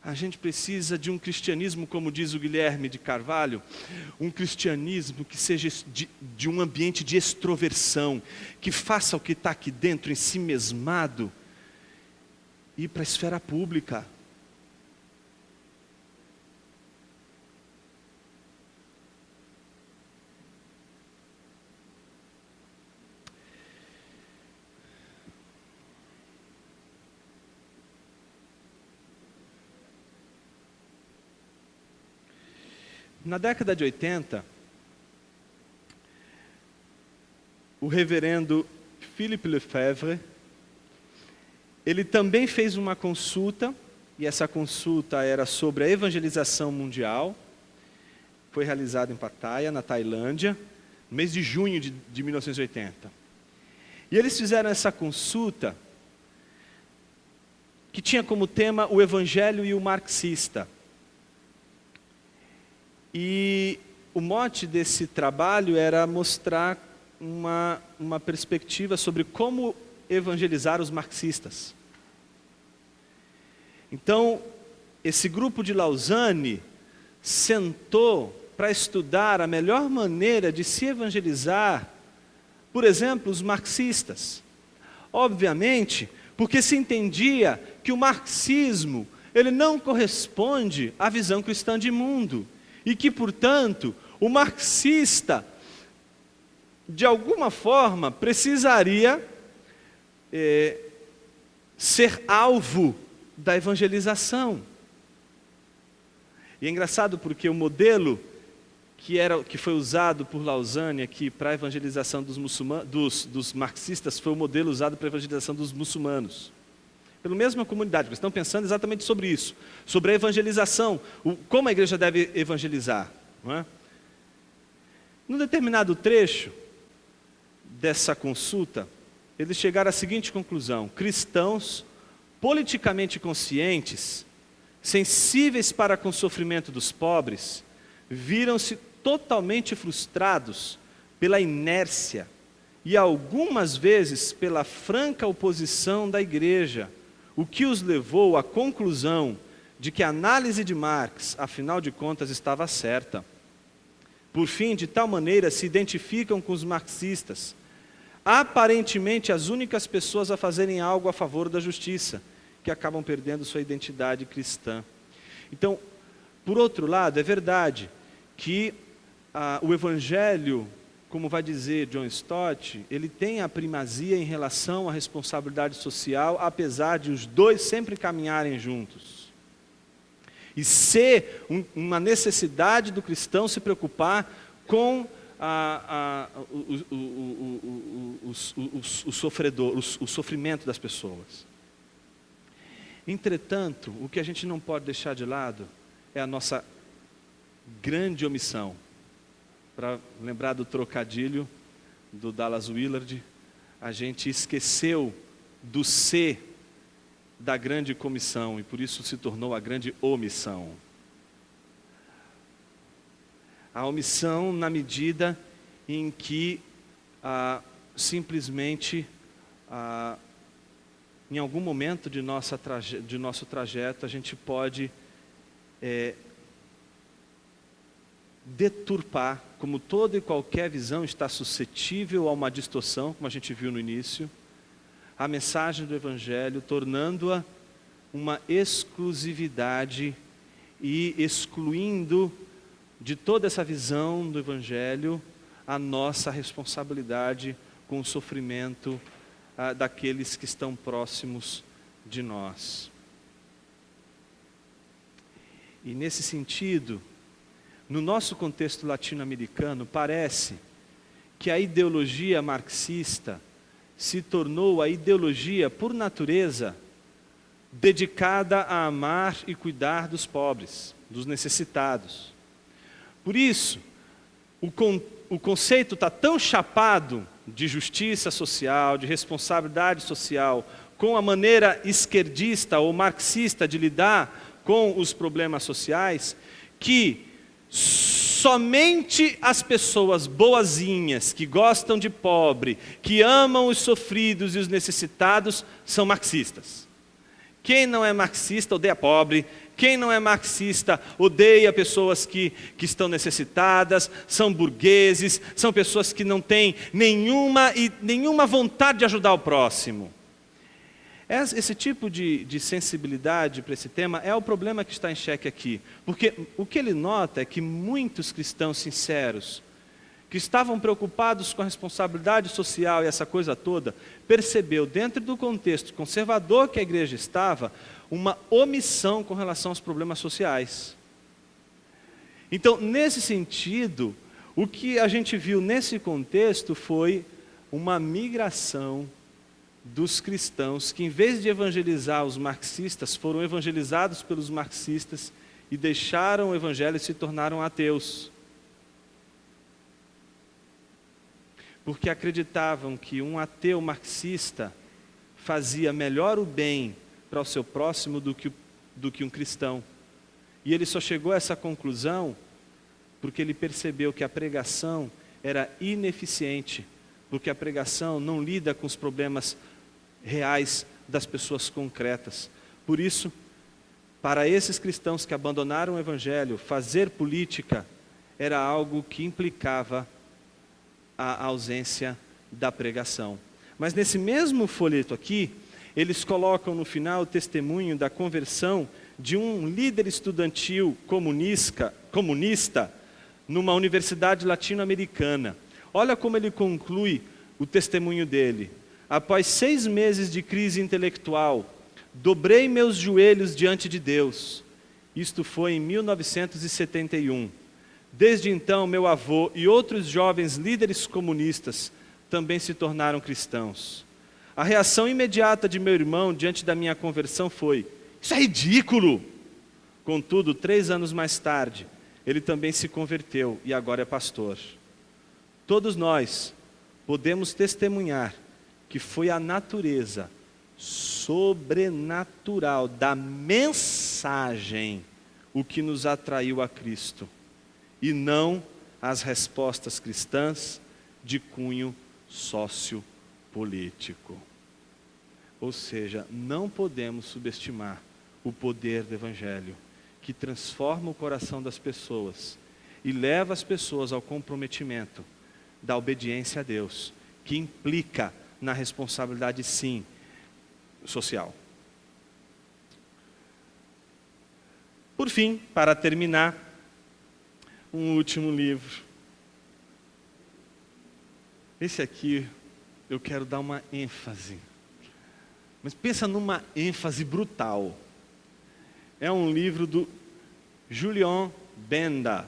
A gente precisa de um cristianismo, como diz o Guilherme de Carvalho, um cristianismo que seja de um ambiente de extroversão, que faça o que está aqui dentro, em si mesmado, ir para a esfera pública. Na década de 80, o reverendo Philippe Lefebvre, ele também fez uma consulta, e essa consulta era sobre a evangelização mundial. Foi realizada em Pattaya, na Tailândia, no mês de junho de 1980. E eles fizeram essa consulta, que tinha como tema o Evangelho e o marxista. E o mote desse trabalho era mostrar uma perspectiva sobre como evangelizar os marxistas. Então, esse grupo de Lausanne sentou para estudar a melhor maneira de se evangelizar, por exemplo, os marxistas. Obviamente, porque se entendia que o marxismo, ele não corresponde à visão cristã de mundo. E que, portanto, o marxista, de alguma forma, precisaria ser alvo da evangelização. E é engraçado porque o modelo que foi usado por Lausanne aqui para a evangelização dos marxistas foi o modelo usado para a evangelização dos muçulmanos. Pela mesma comunidade, porque estão pensando exatamente sobre isso, sobre a evangelização, como a igreja deve evangelizar. Não é? Num determinado trecho dessa consulta, eles chegaram à seguinte conclusão: cristãos politicamente conscientes, sensíveis para com o sofrimento dos pobres, viram-se totalmente frustrados pela inércia e algumas vezes pela franca oposição da igreja, o que os levou à conclusão de que a análise de Marx, afinal de contas, estava certa. Por fim, de tal maneira se identificam com os marxistas, aparentemente as únicas pessoas a fazerem algo a favor da justiça, que acabam perdendo sua identidade cristã. Então, por outro lado, é verdade que o Evangelho, como vai dizer John Stott, ele tem a primazia em relação à responsabilidade social, apesar de os dois sempre caminharem juntos. E ser uma necessidade do cristão se preocupar com o sofrimento das pessoas. Entretanto, o que a gente não pode deixar de lado é a nossa grande omissão. Para lembrar do trocadilho do Dallas Willard, a gente esqueceu do C da grande comissão e por isso se tornou a grande omissão. A omissão na medida em que simplesmente em algum momento de nosso trajeto a gente pode deturpar, como toda e qualquer visão está suscetível a uma distorção, como a gente viu no início, a mensagem do Evangelho, tornando-a uma exclusividade e excluindo de toda essa visão do Evangelho a nossa responsabilidade com o sofrimento daqueles que estão próximos de nós. E nesse sentido, no nosso contexto latino-americano, parece que a ideologia marxista se tornou a ideologia, por natureza, dedicada a amar e cuidar dos pobres, dos necessitados. Por isso, o conceito está tão chapado de justiça social, de responsabilidade social, com a maneira esquerdista ou marxista de lidar com os problemas sociais, que somente as pessoas boazinhas, que gostam de pobre, que amam os sofridos e os necessitados, são marxistas. Quem não é marxista odeia pobre, quem não é marxista odeia pessoas que estão necessitadas, são burgueses, são pessoas que não têm nenhuma vontade de ajudar o próximo. Esse tipo de sensibilidade para esse tema é o problema que está em xeque aqui. Porque o que ele nota é que muitos cristãos sinceros, que estavam preocupados com a responsabilidade social e essa coisa toda, percebeu, dentro do contexto conservador que a igreja estava, uma omissão com relação aos problemas sociais. Então, nesse sentido, o que a gente viu nesse contexto foi uma migração dos cristãos que, em vez de evangelizar os marxistas, foram evangelizados pelos marxistas e deixaram o evangelho e se tornaram ateus. Porque acreditavam que um ateu marxista fazia melhor o bem para o seu próximo do que um cristão. E ele só chegou a essa conclusão porque ele percebeu que a pregação era ineficiente, porque a pregação não lida com os problemas reais das pessoas concretas. Por isso, para esses cristãos que abandonaram o evangelho, fazer política era algo que implicava a ausência da pregação. Mas nesse mesmo folheto aqui, eles colocam no final o testemunho da conversão de um líder estudantil comunista numa universidade latino-americana. Olha como ele conclui o testemunho dele. Após 6 meses de crise intelectual, dobrei meus joelhos diante de Deus. Isto foi em 1971. Desde então, meu avô e outros jovens líderes comunistas também se tornaram cristãos. A reação imediata de meu irmão diante da minha conversão foi: isso é ridículo! Contudo, 3 anos mais tarde, ele também se converteu e agora é pastor. Todos nós podemos testemunhar que foi a natureza sobrenatural da mensagem o que nos atraiu a Cristo, e não as respostas cristãs de cunho sociopolítico. Ou seja, não podemos subestimar o poder do Evangelho, que transforma o coração das pessoas e leva as pessoas ao comprometimento da obediência a Deus, que implica na responsabilidade, sim, social. Por fim, para terminar, um último livro. Esse aqui eu quero dar uma ênfase. Mas pensa numa ênfase brutal. É um livro do Julian Benda,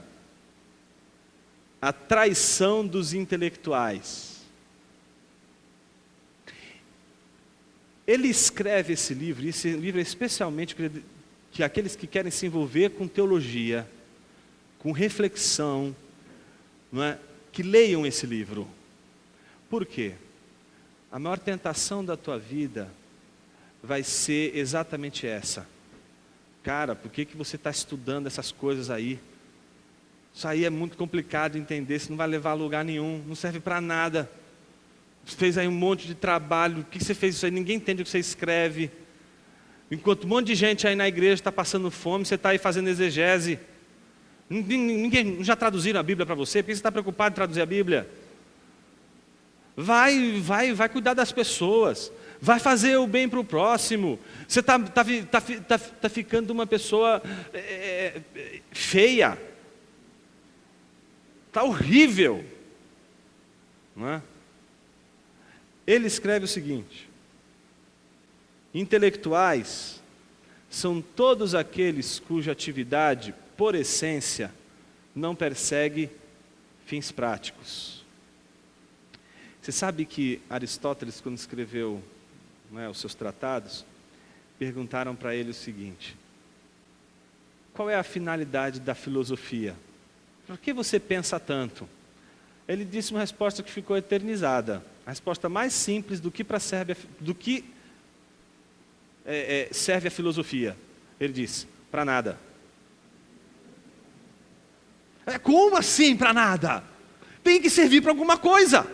A Traição dos Intelectuais. Ele escreve esse livro, e esse livro é especialmente que aqueles que querem se envolver com teologia, com reflexão, não é? Que leiam esse livro. Por quê? A maior tentação da tua vida vai ser exatamente essa. Cara, por que você está estudando essas coisas aí? Isso aí é muito complicado de entender, isso não vai levar a lugar nenhum, não serve para nada. Você fez aí um monte de trabalho, o que você fez isso aí? Ninguém entende o que você escreve. Enquanto um monte de gente aí na igreja está passando fome, você está aí fazendo exegese. Ninguém já traduziram a Bíblia para você? Por que você está preocupado em traduzir a Bíblia? Vai cuidar das pessoas. Vai fazer o bem para o próximo. Você está ficando uma pessoa feia. Está horrível. não é? Ele escreve o seguinte: intelectuais são todos aqueles cuja atividade, por essência, não persegue fins práticos. Você sabe que Aristóteles, quando escreveu, não é, os seus tratados, perguntaram para ele o seguinte: qual é a finalidade da filosofia? Por que você pensa tanto? Ele disse uma resposta que ficou eternizada. A resposta mais simples do que serve a filosofia. Ele disse: para nada. Como assim para nada? Tem que servir para alguma coisa.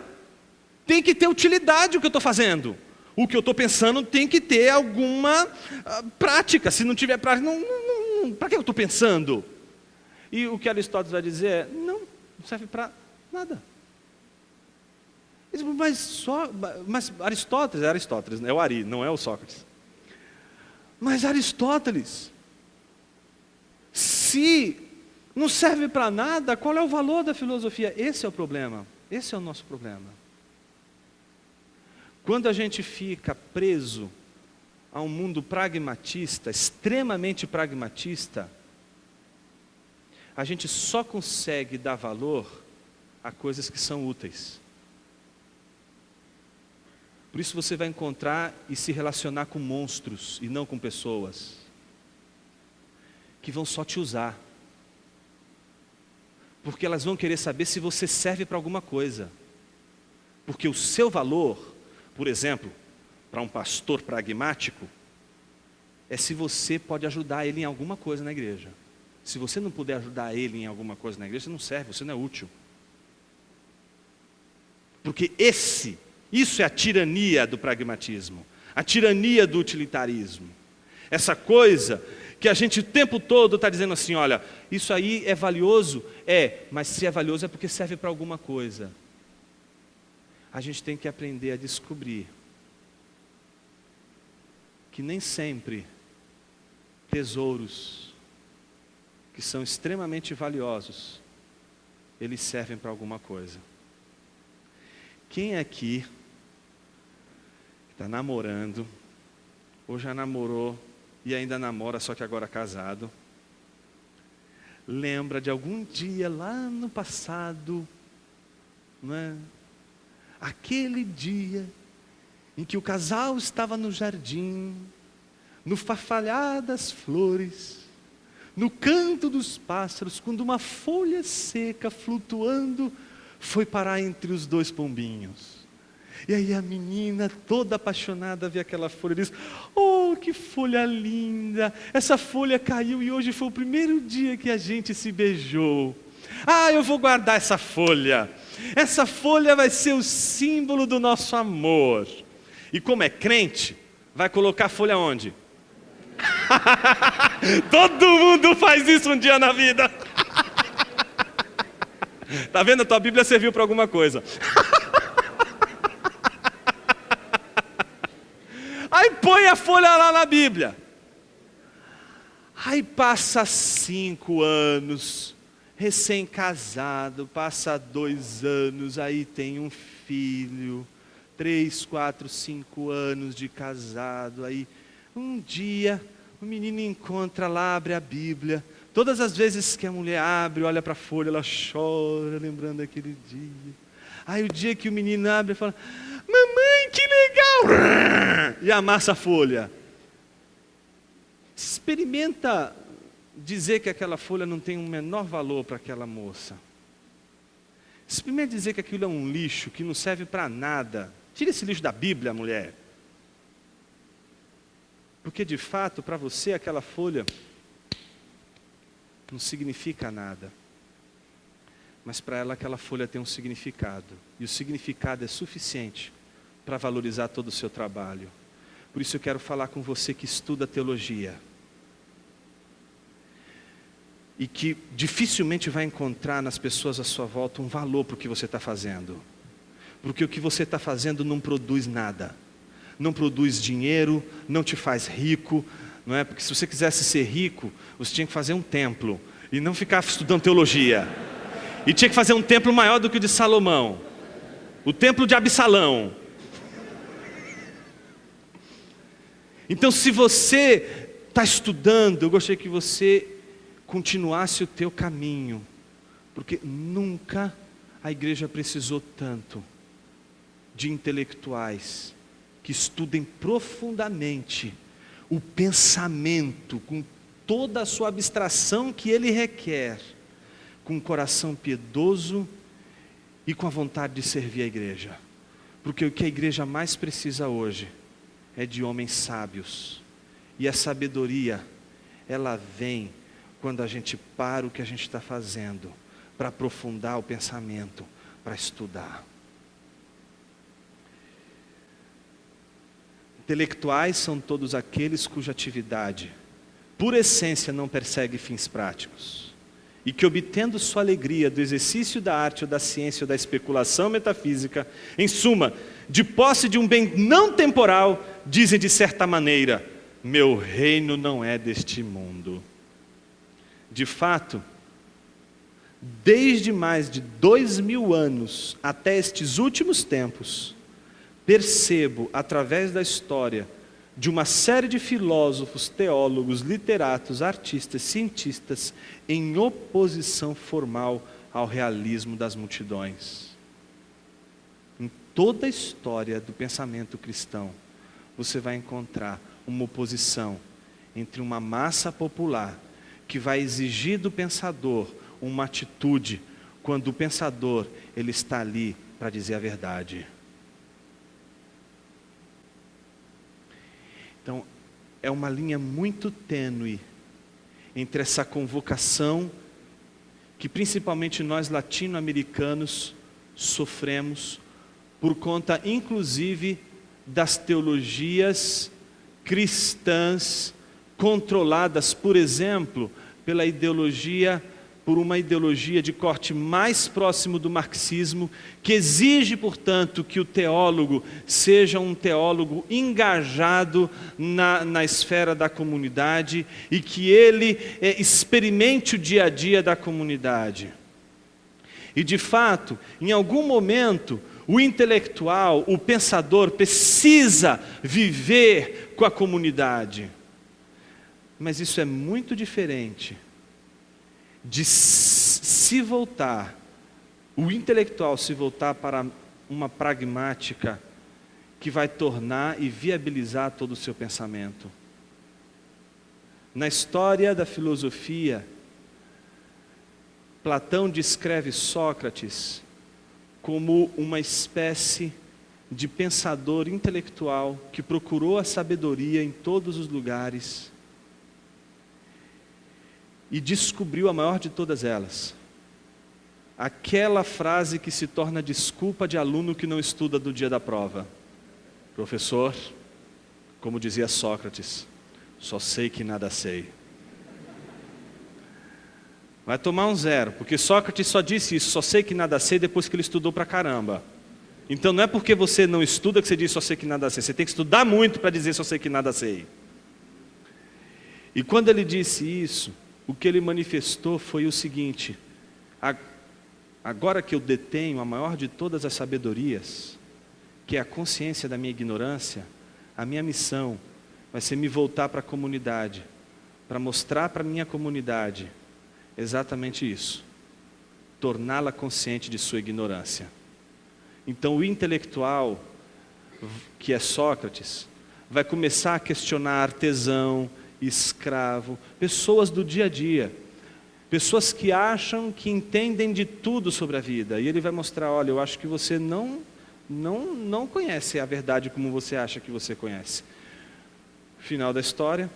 Tem que ter utilidade o que eu estou fazendo. O que eu estou pensando tem que ter alguma prática. Se não tiver prática, para que eu estou pensando? E o que Aristóteles vai dizer é: não serve para nada. Mas Aristóteles, é o Ari, não é o Sócrates. Mas Aristóteles, se não serve para nada, qual é o valor da filosofia? Esse é o problema, esse é o nosso problema. Quando a gente fica preso a um mundo pragmatista, extremamente pragmatista, a gente só consegue dar valor a coisas que são úteis. Por isso você vai encontrar e se relacionar com monstros e não com pessoas que vão só te usar, porque elas vão querer saber se você serve para alguma coisa, porque o seu valor, por exemplo, para um pastor pragmático, é se você pode ajudar ele em alguma coisa na igreja. Se você não puder ajudar ele em alguma coisa na igreja, você não serve, você não é útil. Porque isso é a tirania do pragmatismo, a tirania do utilitarismo. Essa coisa que a gente o tempo todo está dizendo assim: olha, isso aí é valioso? Mas se é valioso é porque serve para alguma coisa. A gente tem que aprender a descobrir que nem sempre tesouros que são extremamente valiosos, eles servem para alguma coisa. Quem aqui está namorando, ou já namorou e ainda namora, só que agora casado, lembra de algum dia lá no passado, não é? Aquele dia em que o casal estava no jardim, no farfalhar das flores, no canto dos pássaros, quando uma folha seca flutuando foi parar entre os dois pombinhos. E aí a menina toda apaixonada vê aquela folha e diz: oh, que folha linda, essa folha caiu e hoje foi o primeiro dia que a gente se beijou. Eu vou guardar essa folha vai ser o símbolo do nosso amor. E como é crente, vai colocar a folha onde? Todo mundo faz isso um dia na vida. Tá vendo? A tua Bíblia serviu para alguma coisa. Aí põe a folha lá na Bíblia. Aí passa 5 anos, recém-casado, passa 2 anos, aí tem um filho, 3, 4, 5 anos de casado. Aí um dia o menino encontra lá, abre a Bíblia. Todas as vezes que a mulher abre, olha para a folha, ela chora, lembrando daquele dia. Aí o dia que o menino abre, fala: mamãe, que legal! E amassa a folha. Experimenta dizer que aquela folha não tem o menor valor para aquela moça. Experimenta dizer que aquilo é um lixo, que não serve para nada. Tira esse lixo da Bíblia, mulher. Porque de fato, para você, aquela folha não significa nada. Mas para ela aquela folha tem um significado. E o significado é suficiente para valorizar todo o seu trabalho. Por isso eu quero falar com você que estuda teologia. E que dificilmente vai encontrar nas pessoas à sua volta um valor para o que você está fazendo. Porque o que você está fazendo não produz nada. Não produz dinheiro, não te faz rico, não é? Porque se você quisesse ser rico, você tinha que fazer um templo e não ficar estudando teologia. E tinha que fazer um templo maior do que o de Salomão. o templo de Absalão. Então, se você está estudando, eu gostaria que você continuasse o teu caminho, porque nunca a igreja precisou tanto de intelectuais que estudem profundamente o pensamento, com toda a sua abstração que ele requer, com um coração piedoso e com a vontade de servir a igreja. Porque o que a igreja mais precisa hoje é de homens sábios. E a sabedoria, ela vem quando a gente para o que a gente está fazendo, para aprofundar o pensamento, para estudar. Intelectuais são todos aqueles cuja atividade, por essência, não persegue fins práticos, e que, obtendo sua alegria do exercício da arte ou da ciência ou da especulação metafísica, em suma, de posse de um bem não temporal, dizem de certa maneira: meu reino não é deste mundo. De fato, desde mais de 2000 anos até estes últimos tempos, percebo, através da história, de uma série de filósofos, teólogos, literatos, artistas, cientistas, em oposição formal ao realismo das multidões. Em toda a história do pensamento cristão, você vai encontrar uma oposição entre uma massa popular que vai exigir do pensador uma atitude, quando o pensador ele está ali para dizer a verdade. Então, é uma linha muito tênue entre essa convocação que principalmente nós latino-americanos sofremos por conta, inclusive, das teologias cristãs controladas, por exemplo, por uma ideologia de corte mais próximo do marxismo, que exige, portanto, que o teólogo seja um teólogo engajado na esfera da comunidade e que ele experimente o dia a dia da comunidade. E, de fato, em algum momento, o intelectual, o pensador, precisa viver com a comunidade. Mas isso é muito diferente de se voltar, o intelectual se voltar para uma pragmática que vai tornar e viabilizar todo o seu pensamento. Na história da filosofia, Platão descreve Sócrates como uma espécie de pensador intelectual que procurou a sabedoria em todos os lugares e descobriu a maior de todas elas. Aquela frase que se torna desculpa de aluno que não estuda do dia da prova. Professor, como dizia Sócrates, só sei que nada sei. Vai tomar um 0, porque Sócrates só disse isso, só sei que nada sei, depois que ele estudou pra caramba. Então não é porque você não estuda que você diz só sei que nada sei, você tem que estudar muito para dizer só sei que nada sei. E quando ele disse isso, o que ele manifestou foi o seguinte: agora que eu detenho a maior de todas as sabedorias, que é a consciência da minha ignorância, a minha missão vai ser me voltar para a comunidade, para mostrar para a minha comunidade exatamente isso, torná-la consciente de sua ignorância. Então o intelectual, que é Sócrates, vai começar a questionar artesão, escravo, pessoas do dia a dia, pessoas que acham que entendem de tudo sobre a vida, e ele vai mostrar: olha, eu acho que você não conhece a verdade como você acha que você conhece. Final da história,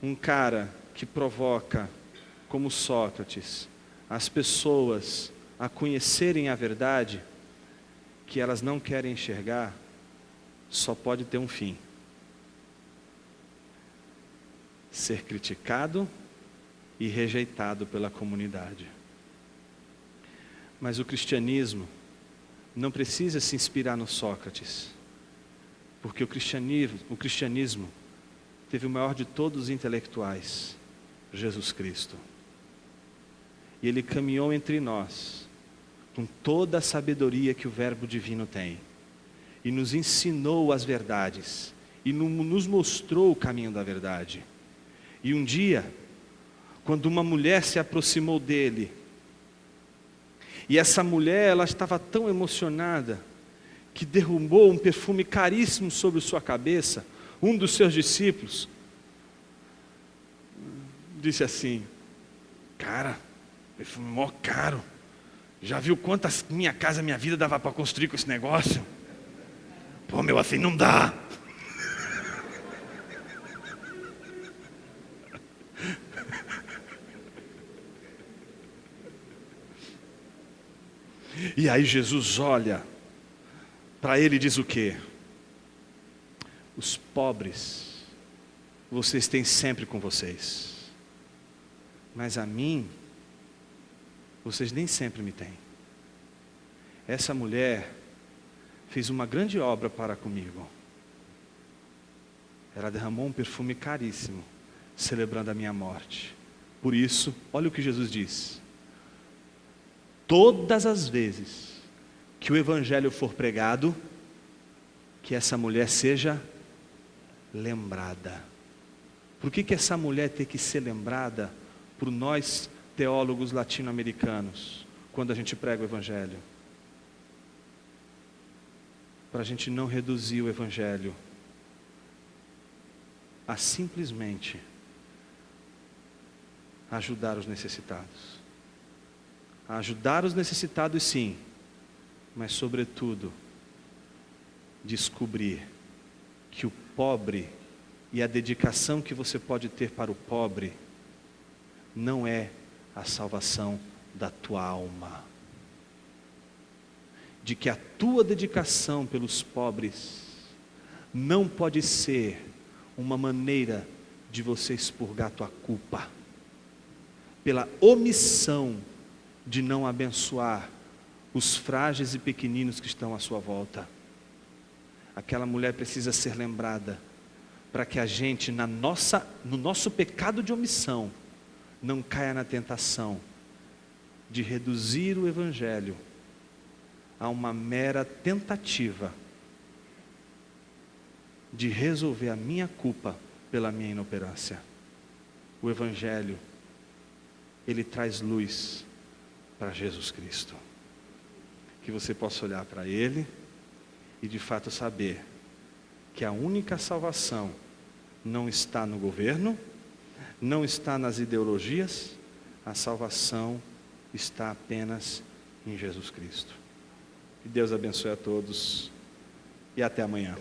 um cara que provoca, como Sócrates, as pessoas a conhecerem a verdade que elas não querem enxergar, só pode ter um fim: ser criticado e rejeitado pela comunidade. Mas o cristianismo não precisa se inspirar no Sócrates, porque o cristianismo teve o maior de todos os intelectuais, Jesus Cristo. E ele caminhou entre nós com toda a sabedoria que o Verbo divino tem, e nos ensinou as verdades, e nos mostrou o caminho da verdade. E um dia, quando uma mulher se aproximou dele, e essa mulher, ela estava tão emocionada, que derramou um perfume caríssimo sobre sua cabeça, um dos seus discípulos disse assim: cara, perfume mó caro, já viu quantas minha casa, minha vida dava para construir com esse negócio? Pô, meu, assim não dá. E aí Jesus olha para ele e diz o quê? Os pobres, vocês têm sempre com vocês, mas a mim, vocês nem sempre me têm. Essa mulher fez uma grande obra para comigo. Ela derramou um perfume caríssimo, celebrando a minha morte. Por isso, olha o que Jesus diz: todas as vezes que o Evangelho for pregado, que essa mulher seja lembrada. Por que essa mulher tem que ser lembrada por nós teólogos latino-americanos, quando a gente prega o Evangelho? Para a gente não reduzir o Evangelho a simplesmente ajudar os necessitados. A ajudar os necessitados, sim, mas sobretudo descobrir que o pobre e a dedicação que você pode ter para o pobre não é a salvação da tua alma. De que a tua dedicação pelos pobres não pode ser uma maneira de você expurgar a tua culpa pela omissão de não abençoar os frágeis e pequeninos que estão à sua volta. Aquela mulher precisa ser lembrada para que a gente, no nosso pecado de omissão, não caia na tentação de reduzir o Evangelho a uma mera tentativa de resolver a minha culpa pela minha inoperância. O Evangelho, ele traz luz para Jesus Cristo. Que você possa olhar para Ele e de fato saber que a única salvação não está no governo, não está nas ideologias, a salvação está apenas em Jesus Cristo. Que Deus abençoe a todos e até amanhã.